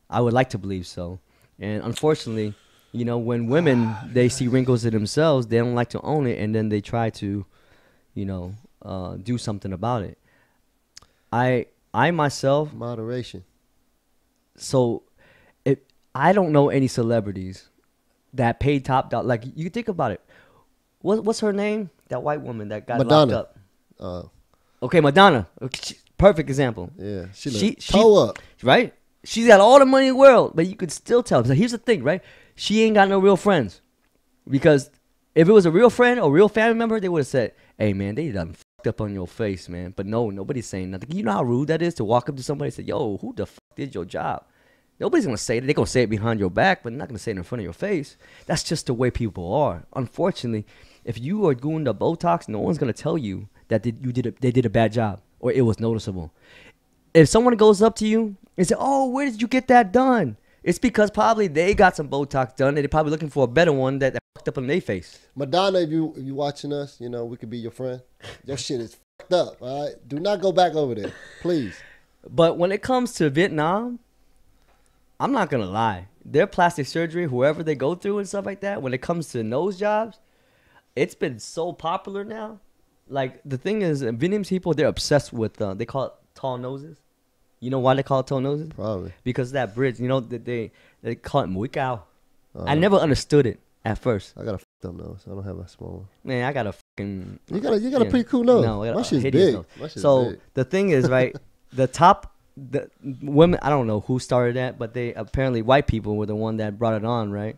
I would like to believe so. And unfortunately, you know, when women they see wrinkles in themselves, they don't like to own it, and then they try to, you know, do something about it. I myself, Moderation. so I don't know any celebrities that paid top dollar. Like, you think about it. What's her name? That white woman that got Madonna. locked up. Okay, Madonna. Perfect example. Yeah, she She- toe up. Right? She's got all the money in the world, but you could still tell. So here's the thing, right? She ain't got no real friends. Because if it was a real friend or real family member, they would have said, hey, man, they done fucked up on your face, man. But no, nobody's saying nothing. You know how rude that is to walk up to somebody and say, yo, who the fuck did your job? Nobody's going to say it. They're going to say it behind your back, but they're not going to say it in front of your face. That's just the way people are. Unfortunately, if you are doing the Botox, no one's going to tell you that they did a bad job or it was noticeable. If someone goes up to you and say, oh, where did you get that done? It's because probably they got some Botox done and they're probably looking for a better one that fucked up on their face. Madonna, if you watching us, you know, we could be your friend. Your shit is fucked up, all right? Do not go back over there, please. But when it comes to Vietnam, I'm not going to lie. Their plastic surgery, whoever they go through and stuff like that, when it comes to nose jobs, it's been so popular now. Like, the thing is, Vietnamese people, they're obsessed with, they call it tall noses. You know why they call it tall noses? Probably. Because of that bridge. You know, they call it mũi cao. I never understood it at first. I got a fucked up nose. I don't have a small one. Man, I got a fucking... You got a pretty cool nose. No, I got my a shit's hideous big. nose. My shit's So big. the thing is, right, the women, I don't know who started that, but they apparently, white people were the one that brought it on, right?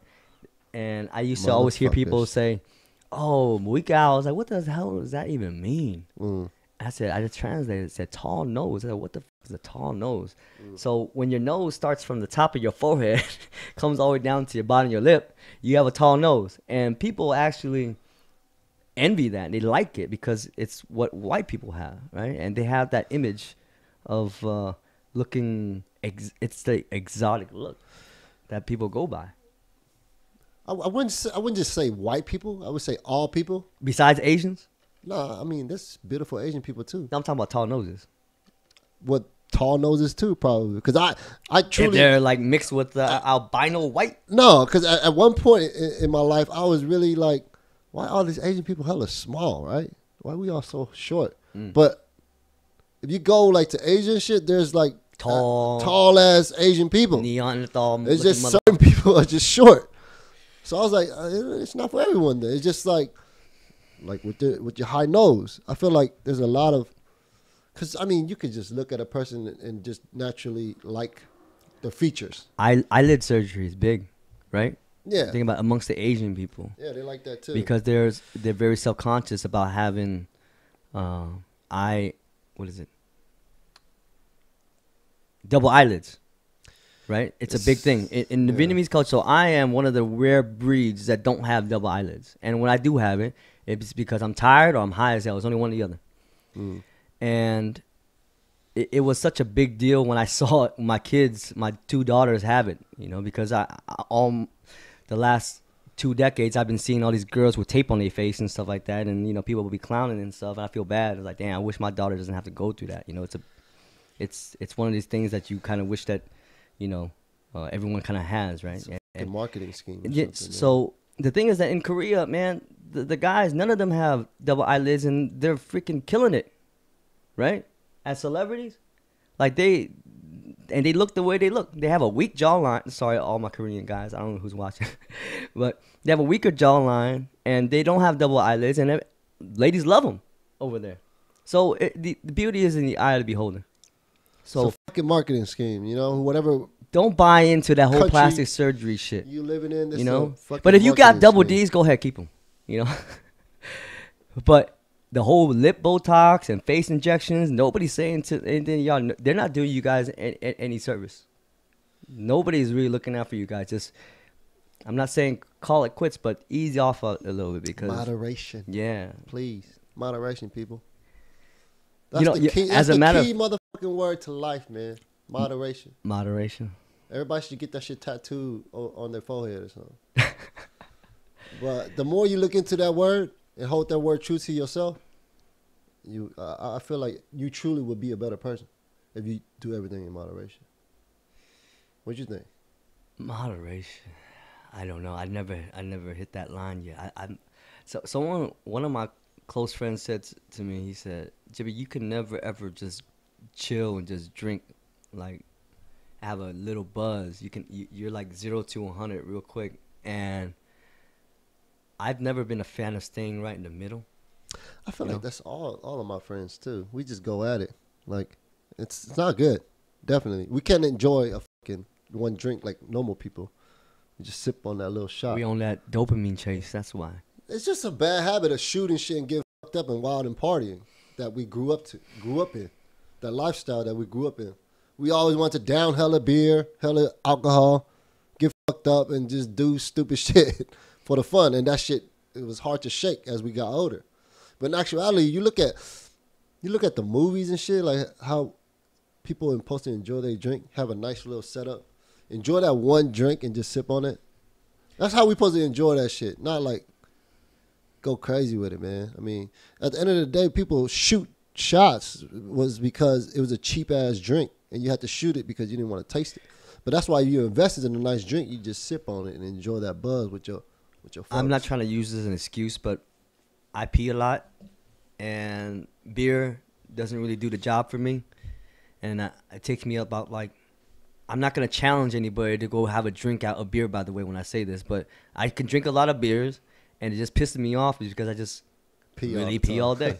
And I used to always hear people Motherfuckers. say, oh, mũi cao. I was like, what the hell does that even mean? Mm. I just translated it. It said tall nose. I said, what the fuck is a tall nose? So when your nose starts from the top of your forehead, comes all the way down to your bottom of your lip, you have a tall nose. And people actually envy that. They like it because it's what white people have, right? And they have that image of looking, it's the exotic look that people go by. I wouldn't just say white people. I would say all people. Besides Asians? No, I mean, there's beautiful Asian people too. No, I'm talking about tall noses. What tall noses too, probably. Because I If truly they're like mixed with albino white. no. Because at one point in my life, I was really like, why all these Asian people hella small, right? Why we all so short? But if you go like to Asian shit, there's like tall ass Asian people. Neanderthal. It's just looking certain people are just short. So I was like, it's not for everyone. Then it's just like with your high nose. I feel like there's a lot of, because I mean, you could just look at a person and just naturally like the features. Eyelid surgery is big, right? Yeah, Think about amongst the Asian people yeah, they like that too. because they're very self conscious about having double eyelids, right? It's a big thing in the Vietnamese culture. So I am one of the rare breeds that don't have double eyelids, and when I do have it, it's because I'm tired or I'm high as hell. It's only one or the other. And it was such a big deal when I saw my kids, my 2 daughters have it, you know, because I all the last 2 decades I've been seeing all these girls with tape on their face and stuff like that, and you know, people will be clowning and stuff, and I feel bad. It's like, damn, I wish my daughter doesn't have to go through that. You know, it's one of these things that you kind of wish that, you know, everyone kind of has, right? The marketing scheme. Yeah, so the thing is that in Korea, man, the guys, none of them have double eyelids, and they're freaking killing it, right? As celebrities, like they look the way they look. They have a weak jawline. Sorry, all my Korean guys, I don't know who's watching, but they have a weaker jawline, and they don't have double eyelids, and ladies love them over there. So the beauty is in the eye of the beholder. So it's a fucking marketing scheme, you know. Whatever. Don't buy into that whole Country plastic surgery shit. You living in this, you know. fucking But if you got marketing double scheme. D's, go ahead, keep them. You know. But the whole lip Botox and face injections, nobody's saying to anything, y'all. They're not doing you guys any service. Nobody's really looking out for you guys. Just, I'm not saying call it quits, but ease off a little bit because moderation. Yeah, please, moderation, people. That's you know, the key. That's as a matter key motherfucking word to life, man. Moderation. Moderation. Everybody should get that shit tattooed on their forehead or something. But the more you look into that word and hold that word true to yourself, I feel like you truly would be a better person if you do everything in moderation. What you think? Moderation. I don't know. I never hit that line yet. One of my close friends said to me, he said, Jimmy, you can never ever just chill and just drink, like have a little buzz. You're like 0 to 100 real quick. And I've never been a fan of staying right in the middle. I feel like that's all of my friends too. We just go at it. Like it's not good. Definitely. We can't enjoy a fucking one drink like normal people. We just sip on that little shot. We on that dopamine chase, that's why. It's just a bad habit of shooting shit and getting fucked up and wild and partying that we grew up in. That lifestyle that we grew up in. We always want to down hella beer, hella alcohol, get fucked up and just do stupid shit for the fun. And that shit, it was hard to shake as we got older. But in actuality, you look at the movies and shit, like how people are supposed to enjoy their drink, have a nice little setup, enjoy that one drink and just sip on it. That's how we supposed to enjoy that shit, not like go crazy with it, man. I mean, at the end of the day, people shoot shots was because it was a cheap ass drink and you had to shoot it because you didn't want to taste it. But that's why you invested in a nice drink. You just sip on it and enjoy that buzz with your folks. I'm not trying to use this as an excuse, but I pee a lot, and beer doesn't really do the job for me. And it takes me about like, I'm not going to challenge anybody to go have a beer, by the way, when I say this, but I can drink a lot of beers, and it just pisses me off because I just pee all day.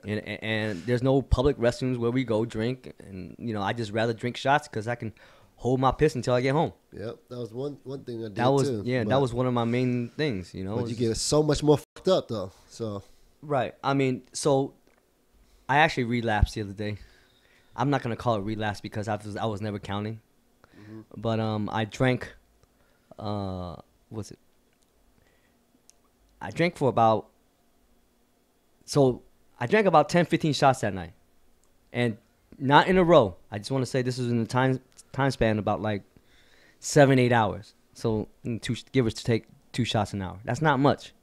Yeah. And there's no public restrooms where we go drink, and I just rather drink shots because I can hold my piss until I get home. Yep, that was one thing I did too. Yeah, that was one of my main things, But you get so much more fucked up though. So right. I mean, so I actually relapsed the other day. I'm not gonna call it relapse because I was never counting. Mm-hmm. But I drank. I drank for about. So I drank about 10, 15 shots that night, and not in a row. I just want to say this was in the time span about like 7-8 hours. So give or take 2 shots an hour. That's not much,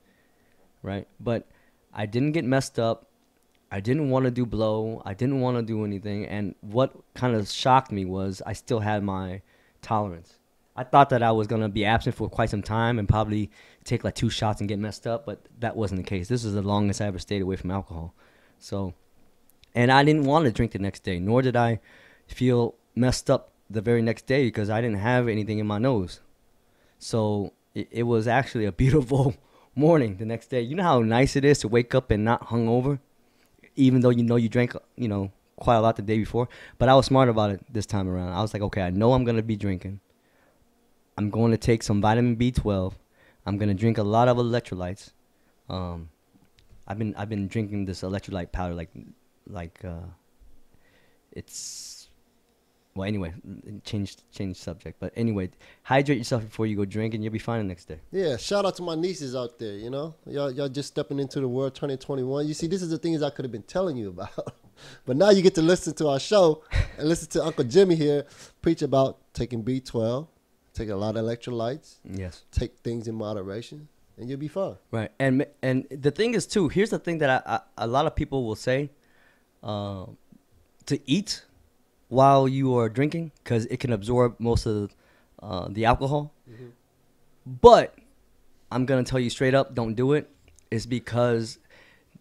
right? But I didn't get messed up. I didn't want to do blow. I didn't want to do anything. And what kind of shocked me was I still had my tolerance. I thought that I was going to be absent for quite some time and probably take like 2 shots and get messed up, but that wasn't the case. This is the longest I ever stayed away from alcohol. So, and I didn't want to drink the next day, nor did I feel messed up the very next day because I didn't have anything in my nose. So it was actually a beautiful morning the next day. You know how nice it is to wake up and not hungover, even though you drank, quite a lot the day before. But I was smart about it this time around. I was like, okay, I know I'm going to be drinking. I'm going to take some vitamin B12. I'm going to drink a lot of electrolytes. I've been drinking this electrolyte powder well, anyway, change subject. But anyway, hydrate yourself before you go drink and you'll be fine the next day. Yeah, shout out to my nieces out there, Y'all just stepping into the world 2021. You see, this is the things I could have been telling you about. But now you get to listen to our show and listen to Uncle Jimmy here preach about taking B12, take a lot of electrolytes. Yes. Take things in moderation, and you'll be fine. Right. And the thing is, too, here's the thing that a lot of people will say, to eat while you are drinking because it can absorb most of the alcohol. Mm-hmm. But I'm going to tell you straight up, don't do it. It's because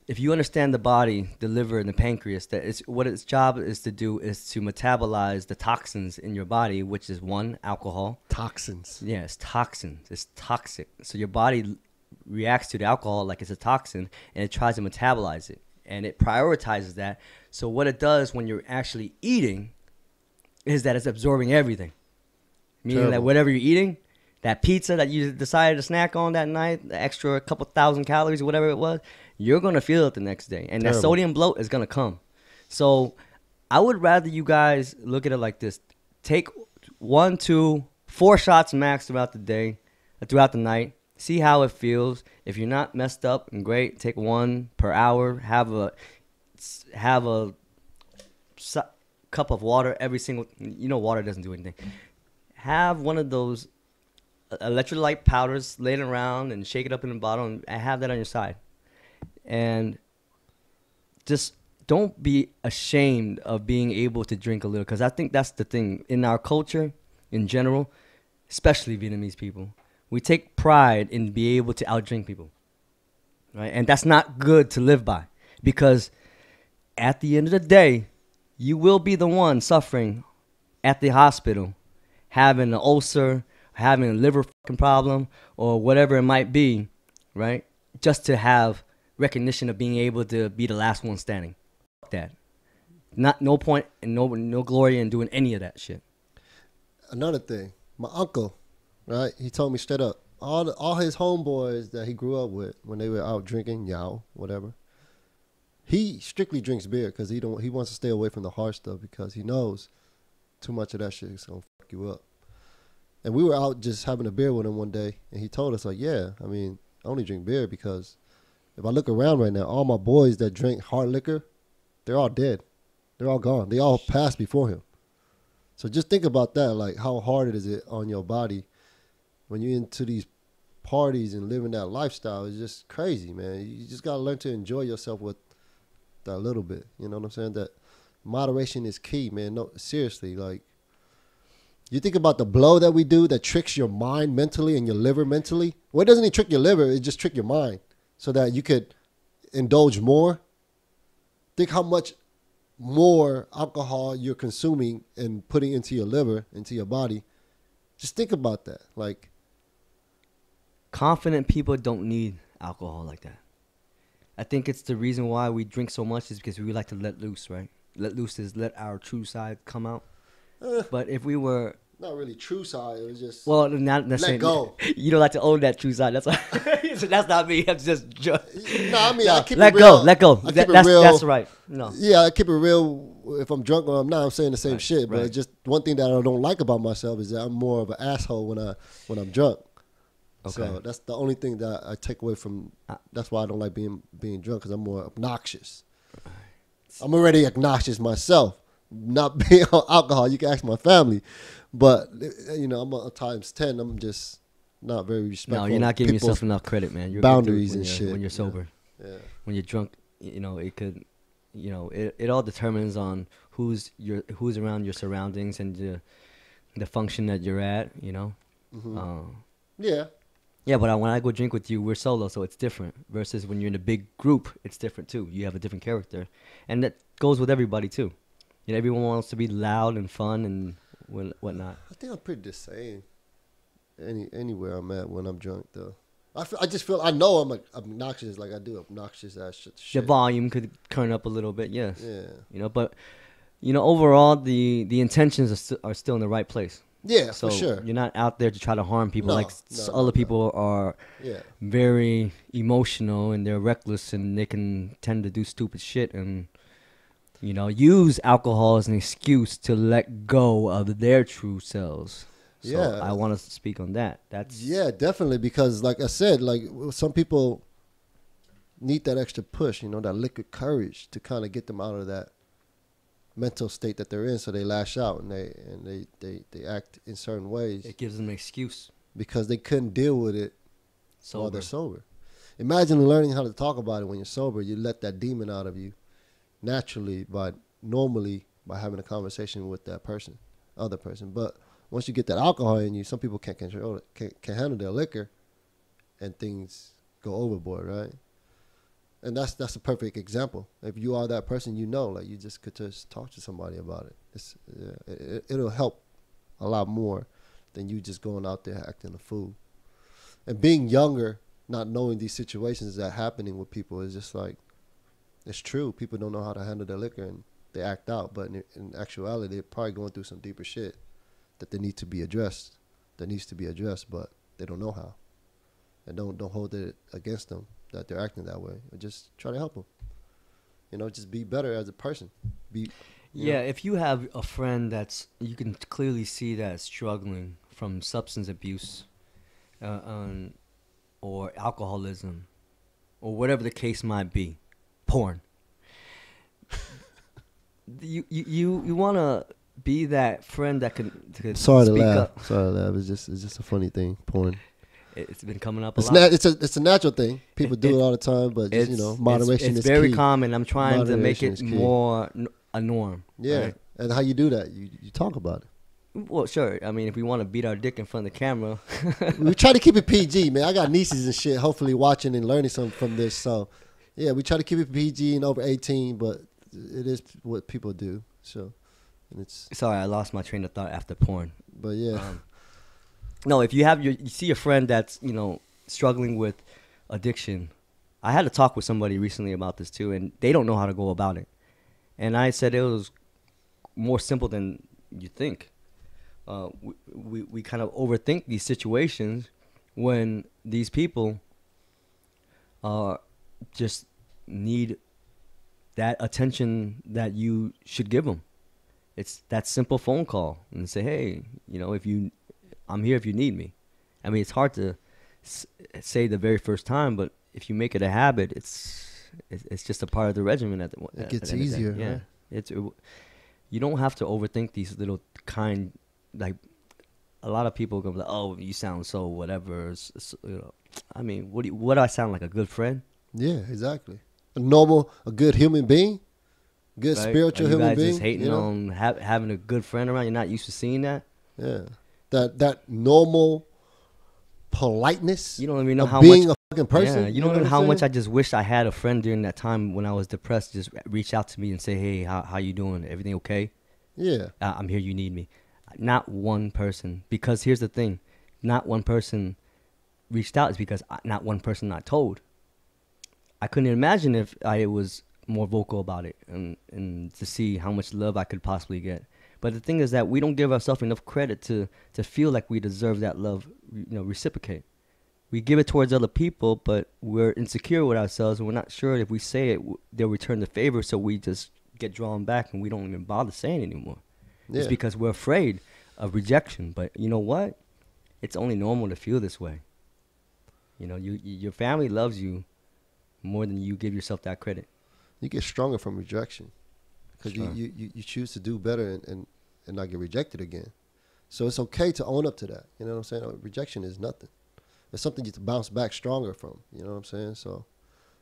if you understand the body, the liver, and the pancreas, what its job is to do is to metabolize the toxins in your body, which is one, alcohol. Toxins. Yeah, it's toxins. It's toxic. So your body reacts to the alcohol like it's a toxin, and it tries to metabolize it, and it prioritizes that. So what it does when you're actually eating is that it's absorbing everything. Meaning that whatever you're eating, that pizza that you decided to snack on that night, the extra couple thousand calories or whatever it was, you're going to feel it the next day. And that sodium bloat is going to come. So I would rather you guys look at it like this. Take 1, 2, 4 shots max throughout the day, throughout the night. See how it feels. If you're not messed up and great, take 1 per hour. Have a cup of water every single, water doesn't do anything. Have one of those electrolyte powders laid around and shake it up in a bottle and have that on your side. And just don't be ashamed of being able to drink a little, because I think that's the thing. In our culture, in general, especially Vietnamese people, we take pride in being able to outdrink people, right? And that's not good to live by, because at the end of the day, you will be the one suffering at the hospital, having an ulcer, having a liver fucking problem, or whatever it might be, right? Just to have recognition of being able to be the last one standing. Fuck that. No point and no glory in doing any of that shit. Another thing, my uncle, right? He told me straight up, all his homeboys that he grew up with when they were out drinking, whatever. He strictly drinks beer because he wants to stay away from the hard stuff, because he knows too much of that shit is gonna fuck you up. And we were out just having a beer with him one day, and he told us, like, yeah, I mean, I only drink beer because if I look around right now, all my boys that drink hard liquor, they're all dead. They're all gone. They all passed before him. So just think about that, like how hard it is on your body when you're into these parties and living that lifestyle. It's just crazy, man. You just got to learn to enjoy yourself with that little bit. You know what I'm saying? That moderation is key, man. No, seriously, like, you think about the blow that we do that tricks your mind mentally and your liver mentally. Well, it doesn't even trick your liver. It just trick your mind so that you could indulge more. Think how much more alcohol you're consuming and putting into your liver, into your body. Just think about that. Like, confident people don't need alcohol like that. I think it's the reason why we drink so much is because we like to let loose, right? Let loose is let our true side come out. But if we were not really true side, it was just not let go. You don't like to own that true side. That's why. So that's not me. I'm just no. I mean, I keep let it real. go. Let go. That's right. No. Yeah, I keep it real. If I'm drunk or I'm not, I'm saying the same shit. But just one thing that I don't like about myself is that I'm more of an asshole when I'm drunk. Okay. So that's the only thing that I take away from. That's why I don't like being drunk, because I'm more obnoxious. I'm already obnoxious myself. Not being on alcohol, you can ask my family, but I'm a times 10. I'm just not very respectful. No, you're not giving yourself enough credit, man. You're boundaries and shit when you're sober. Yeah. When you're drunk, it could, it all determines on who's around your surroundings and the function that you're at. Mm-hmm. Yeah. Yeah, but when I go drink with you, we're solo, so it's different. Versus when you're in a big group, it's different too. You have a different character, and that goes with everybody too. Everyone wants to be loud and fun and whatnot. I think I'm pretty the same. Anywhere I'm at when I'm drunk, though. I just feel, I know I'm like obnoxious, like I do obnoxious ass shit. The volume could turn up a little bit, yes. Yeah. But overall the intentions are still in the right place. Yeah, so for sure. You're not out there to try to harm people. No, other people are yeah, very emotional and they're reckless and they can tend to do stupid shit and use alcohol as an excuse to let go of their true selves. So yeah, I want us to speak on that. Yeah, definitely, because like I said, like some people need that extra push, that liquid courage to kind of get them out of that mental state that they're in, so they lash out and they act in certain ways. It gives them an excuse because they couldn't deal with it while they're sober. Imagine learning how to talk about it when you're sober. You let that demon out of you naturally by having a conversation with that other person. But once you get that alcohol in you, some people can't control it, can't handle their liquor, and things go overboard, right? And that's a perfect example. If you are that person, like you just could just talk to somebody about it. It'll help a lot more than you just going out there acting a fool. And being younger not knowing these situations that happening with people is just like, it's true. People don't know how to handle their liquor and they act out. But in actuality, they're probably going through some deeper shit that they need to be addressed. That needs to be addressed, but they don't know how. And don't hold it against them that they're acting that way. Or just try to help them. You know, just be better as a person. Yeah, if you have a friend that's, you can clearly see that struggling from substance abuse or alcoholism or whatever the case might be, porn. You want to be that friend that can Sorry to speak laugh. up. Sorry to laugh. It's just a funny thing. Porn. It's been coming up a lot. It's a natural thing. People do it all the time, but just, moderation is it's very key. common. I'm trying to make it Moderation is key. more a norm. Yeah. Right? And how you do that? You talk about it. Well, sure. I mean, if we want to beat our dick in front of the camera. We try to keep it PG, man. I got nieces and shit hopefully watching and learning something from this. So, yeah, we try to keep it PG and over 18, but it is what people do. So, and it's... Sorry, I lost my train of thought after porn. But, yeah. No, if you see a friend that's, struggling with addiction. I had a talk with somebody recently about this too, and they don't know how to go about it. And I said it was more simple than you think. We kind of overthink these situations when these people just need that attention that you should give them. It's that simple phone call and say, hey, I'm here if you need me. I mean, it's hard to say the very first time, but if you make it a habit, it's just a part of the regimen. It gets easier. Yeah, you don't have to overthink these little like a lot of people go like, oh, you sound so whatever. I mean, what do I sound like, a good friend? Yeah, exactly. A good human being, good right? spiritual human being. You guys just hating on having a good friend around. You're not used to seeing that. Yeah, that normal politeness. You don't even know of how being much, a fucking person. Yeah, you don't know how much I just wished I had a friend during that time when I was depressed. Just reach out to me and say, hey, how you doing? Everything okay? Yeah, I'm here. You need me. Not one person. Because here's the thing, not one person reached out is because not one person not told. I couldn't imagine if I was more vocal about it and to see how much love I could possibly get. But the thing is that we don't give ourselves enough credit to feel like we deserve that love, reciprocate. We give it towards other people, but we're insecure with ourselves, and we're not sure if we say it, they'll return the favor, so we just get drawn back, and we don't even bother saying it anymore. Yeah. It's because we're afraid of rejection. But you know what? It's only normal to feel this way. Your family loves you more than you give yourself that credit. You get stronger from rejection because you choose to do better and not get rejected again. So it's okay to own up to that. You know what I'm saying? Rejection is nothing. It's something you to bounce back stronger from. You know what I'm saying? So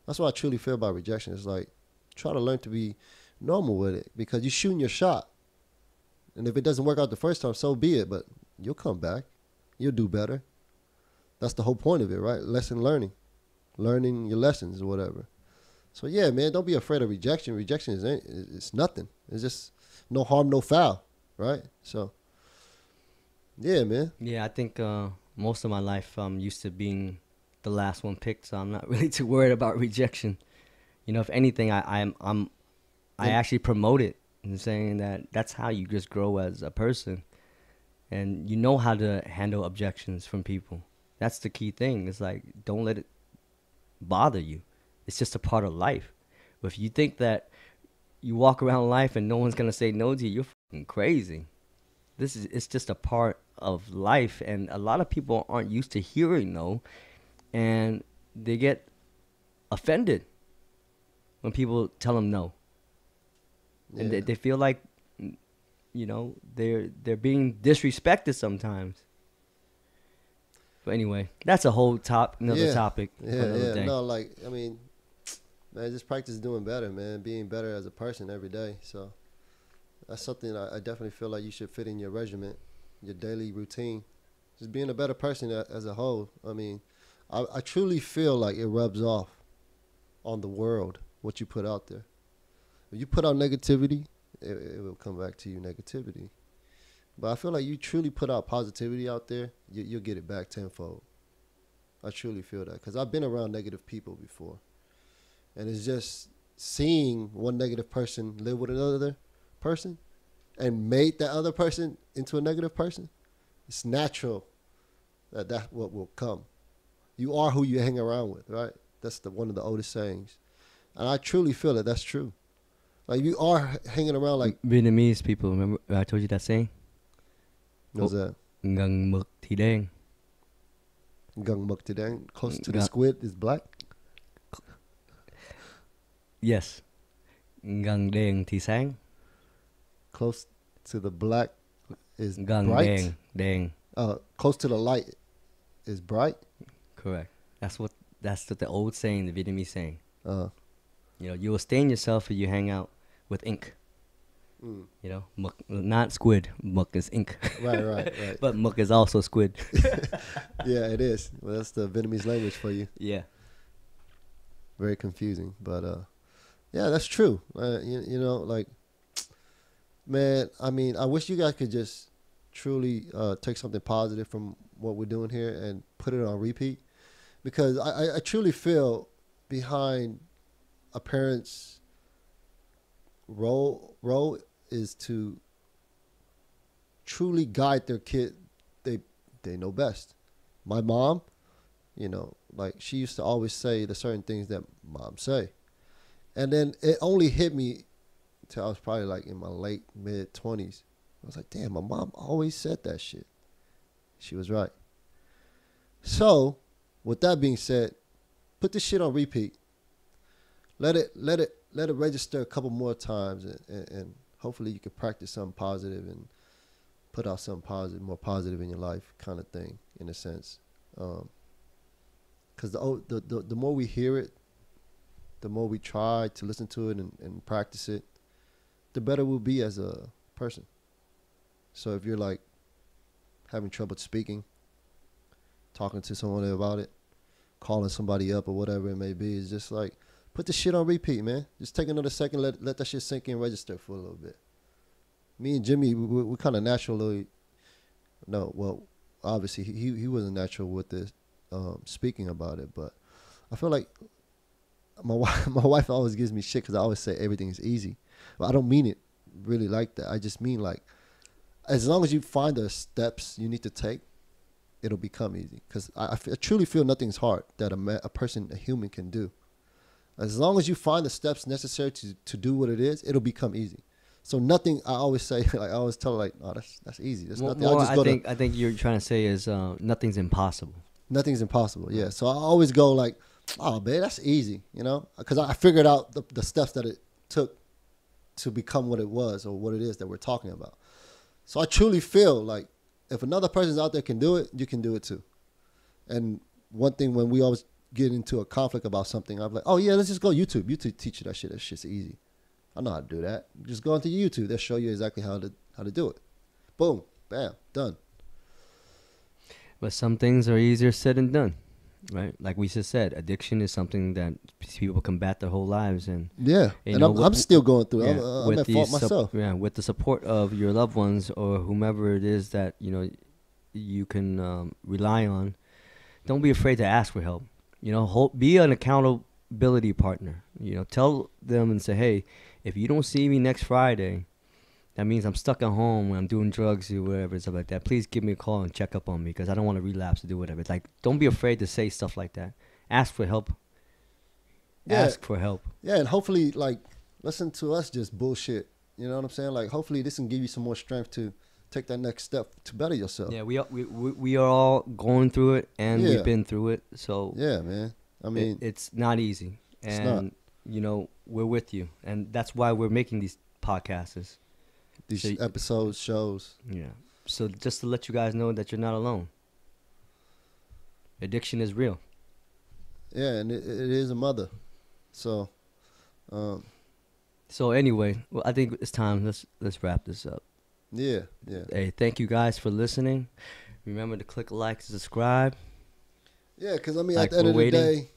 that's what I truly feel about rejection. It's like, try to learn to be normal with it because you're shooting your shot. And if it doesn't work out the first time, so be it. But you'll come back. You'll do better. That's the whole point of it, right? Lesson learning. Learning your lessons or whatever. So, yeah, man, don't be afraid of rejection. Rejection is nothing. It's just no harm, no foul, right? So, yeah, man. Yeah, I think most of my life I'm used to being the last one picked, so I'm not really too worried about rejection. If anything, I actually promote it and saying that that's how you just grow as a person. And you know how to handle objections from people. That's the key thing. It's like, don't let it bother you. It's just a part of life. But if you think that you walk around life and no one's going to say no to you, you're fucking crazy. It's just a part of life. And a lot of people aren't used to hearing no. And they get offended when people tell them no. Yeah. And they feel like, they're being disrespected sometimes. But anyway, that's a whole another topic. Yeah. No, man, just practice doing better, man. Being better as a person every day. So that's something I definitely feel like you should fit in your regimen, your daily routine. Just being a better person as a whole. I mean, I truly feel like it rubs off on the world, what you put out there. If you put out negativity, it will come back to you, negativity. But I feel like you truly put out positivity out there, you'll get it back tenfold. I truly feel that because I've been around negative people before, and it's just seeing one negative person live with another person and made that other person into a negative person. It's natural that that's what will come. You are who you hang around with, right? That's one of the oldest sayings, and I truly feel that that's true. Like you are hanging around like Vietnamese people. Remember I told you that saying? What's that? Gần mực thì đen. Gần mực thì đen. Close to the squid is black. Yes. Gần đèn thì sáng. Close to the black is Gần bright. đèn. Close to the light is bright. Correct. That's what the old saying, the Vietnamese saying. You know, you will stain yourself if you hang out with ink. You know, mực, not squid. Mực is ink. Right. But mực is also squid. Yeah, it is. Well, that's the Vietnamese language for you. Yeah. Very confusing, but yeah, that's true. You know, like, man, I mean, I wish you guys could just truly take something positive from what we're doing here and put it on repeat, because I truly feel behind a parent's role is to truly guide their kid. They know best. My mom, you know, like she used to always say the certain things that moms say. And then it only hit me till I was probably like in my late mid 20s. I was like, damn, my mom always said that shit. She was right. So, with that being said, put this shit on repeat. Let it register a couple more times, and hopefully you can practice something positive and put out something positive, more positive in your life, kind of thing, in a sense. Because the more we hear it, the more we try to listen to it and practice it, the better we'll be as a person. So if you're like having trouble speaking, talking to someone about it, calling somebody up or whatever it may be, it's just like, put the shit on repeat, man. Just take another second, let that shit sink in, register for a little bit. Me and Jimmy, we kind of naturally, no, well, obviously he wasn't natural with this, speaking about it, but I feel like my wife always gives me shit because I always say everything is easy. But I don't mean it really like that. I just mean like, as long as you find the steps you need to take, it'll become easy. Because I truly feel nothing's hard that a human can do. As long as you find the steps necessary to do what it is, it'll become easy. So nothing, I always say, like I always tell like, oh, that's easy. That's nothing. I think you're trying to say is nothing's impossible. Nothing's impossible, yeah. So I always go like, oh, man, that's easy, you know? Because I figured out the steps that it took to become what it was or what it is that we're talking about. So I truly feel like if another person's out there can do it, you can do it too. And one thing, when we always get into a conflict about something, I'm like, oh, yeah, let's just go YouTube. YouTube teach you that shit. That shit's easy. I know how to do that. Just go into YouTube. They'll show you exactly how to do it. Boom. Bam. Done. But some things are easier said than done, right? Like we just said, addiction is something that people combat their whole lives. And yeah, and I'm still going through it. I'm at fault myself. With the support of your loved ones or whomever it is that, you know, you can rely on, don't be afraid to ask for help. You know, be an accountability partner. You know, tell them and say, hey, if you don't see me next Friday, that means I'm stuck at home when I'm doing drugs or whatever, stuff like that. Please give me a call and check up on me because I don't want to relapse or do whatever. It's like, don't be afraid to say stuff like that. Ask for help. Yeah. Ask for help. Yeah, and hopefully, like, listen to us just bullshit. You know what I'm saying? Like, hopefully this can give you some more strength to take that next step to better yourself. Yeah, we are all going through it, and we've been through it. So yeah, man. I mean, it's not easy, and it's not. You know, we're with you, and that's why we're making these podcasts. These episodes, shows. Yeah. So just to let you guys know that you're not alone. Addiction is real. Yeah, and it is a mother. So. So anyway, well, I think it's time. Let's wrap this up. Yeah. Hey, thank you guys for listening. Remember to click like, subscribe. Yeah, because I mean, at the end of the day,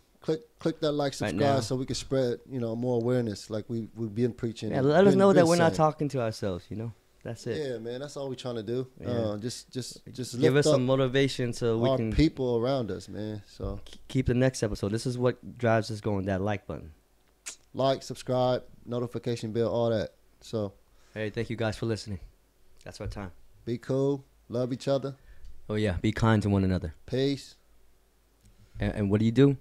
click that like, subscribe, so we can spread, you know, more awearness like we've been preaching. Yeah, let us know that we're not talking to ourselves, you know. That's it. Yeah, man. That's all we trying to do. Yeah. Just Give lift us up some motivation so we our can people around us, man. So keep the next episode. This is what drives us going. That like button. like, subscribe, notification bell, all that. So Hey, thank you guys for listening. That's our time. be cool. Love each other. Oh yeah, be kind to one another. Peace. And what do?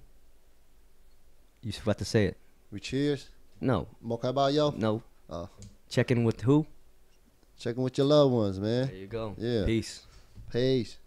You forgot to say it. We cheers. No, Mokabayo. no. Oh. Check in with who? Checking with your loved ones, man. There you go. Yeah. Peace. Peace.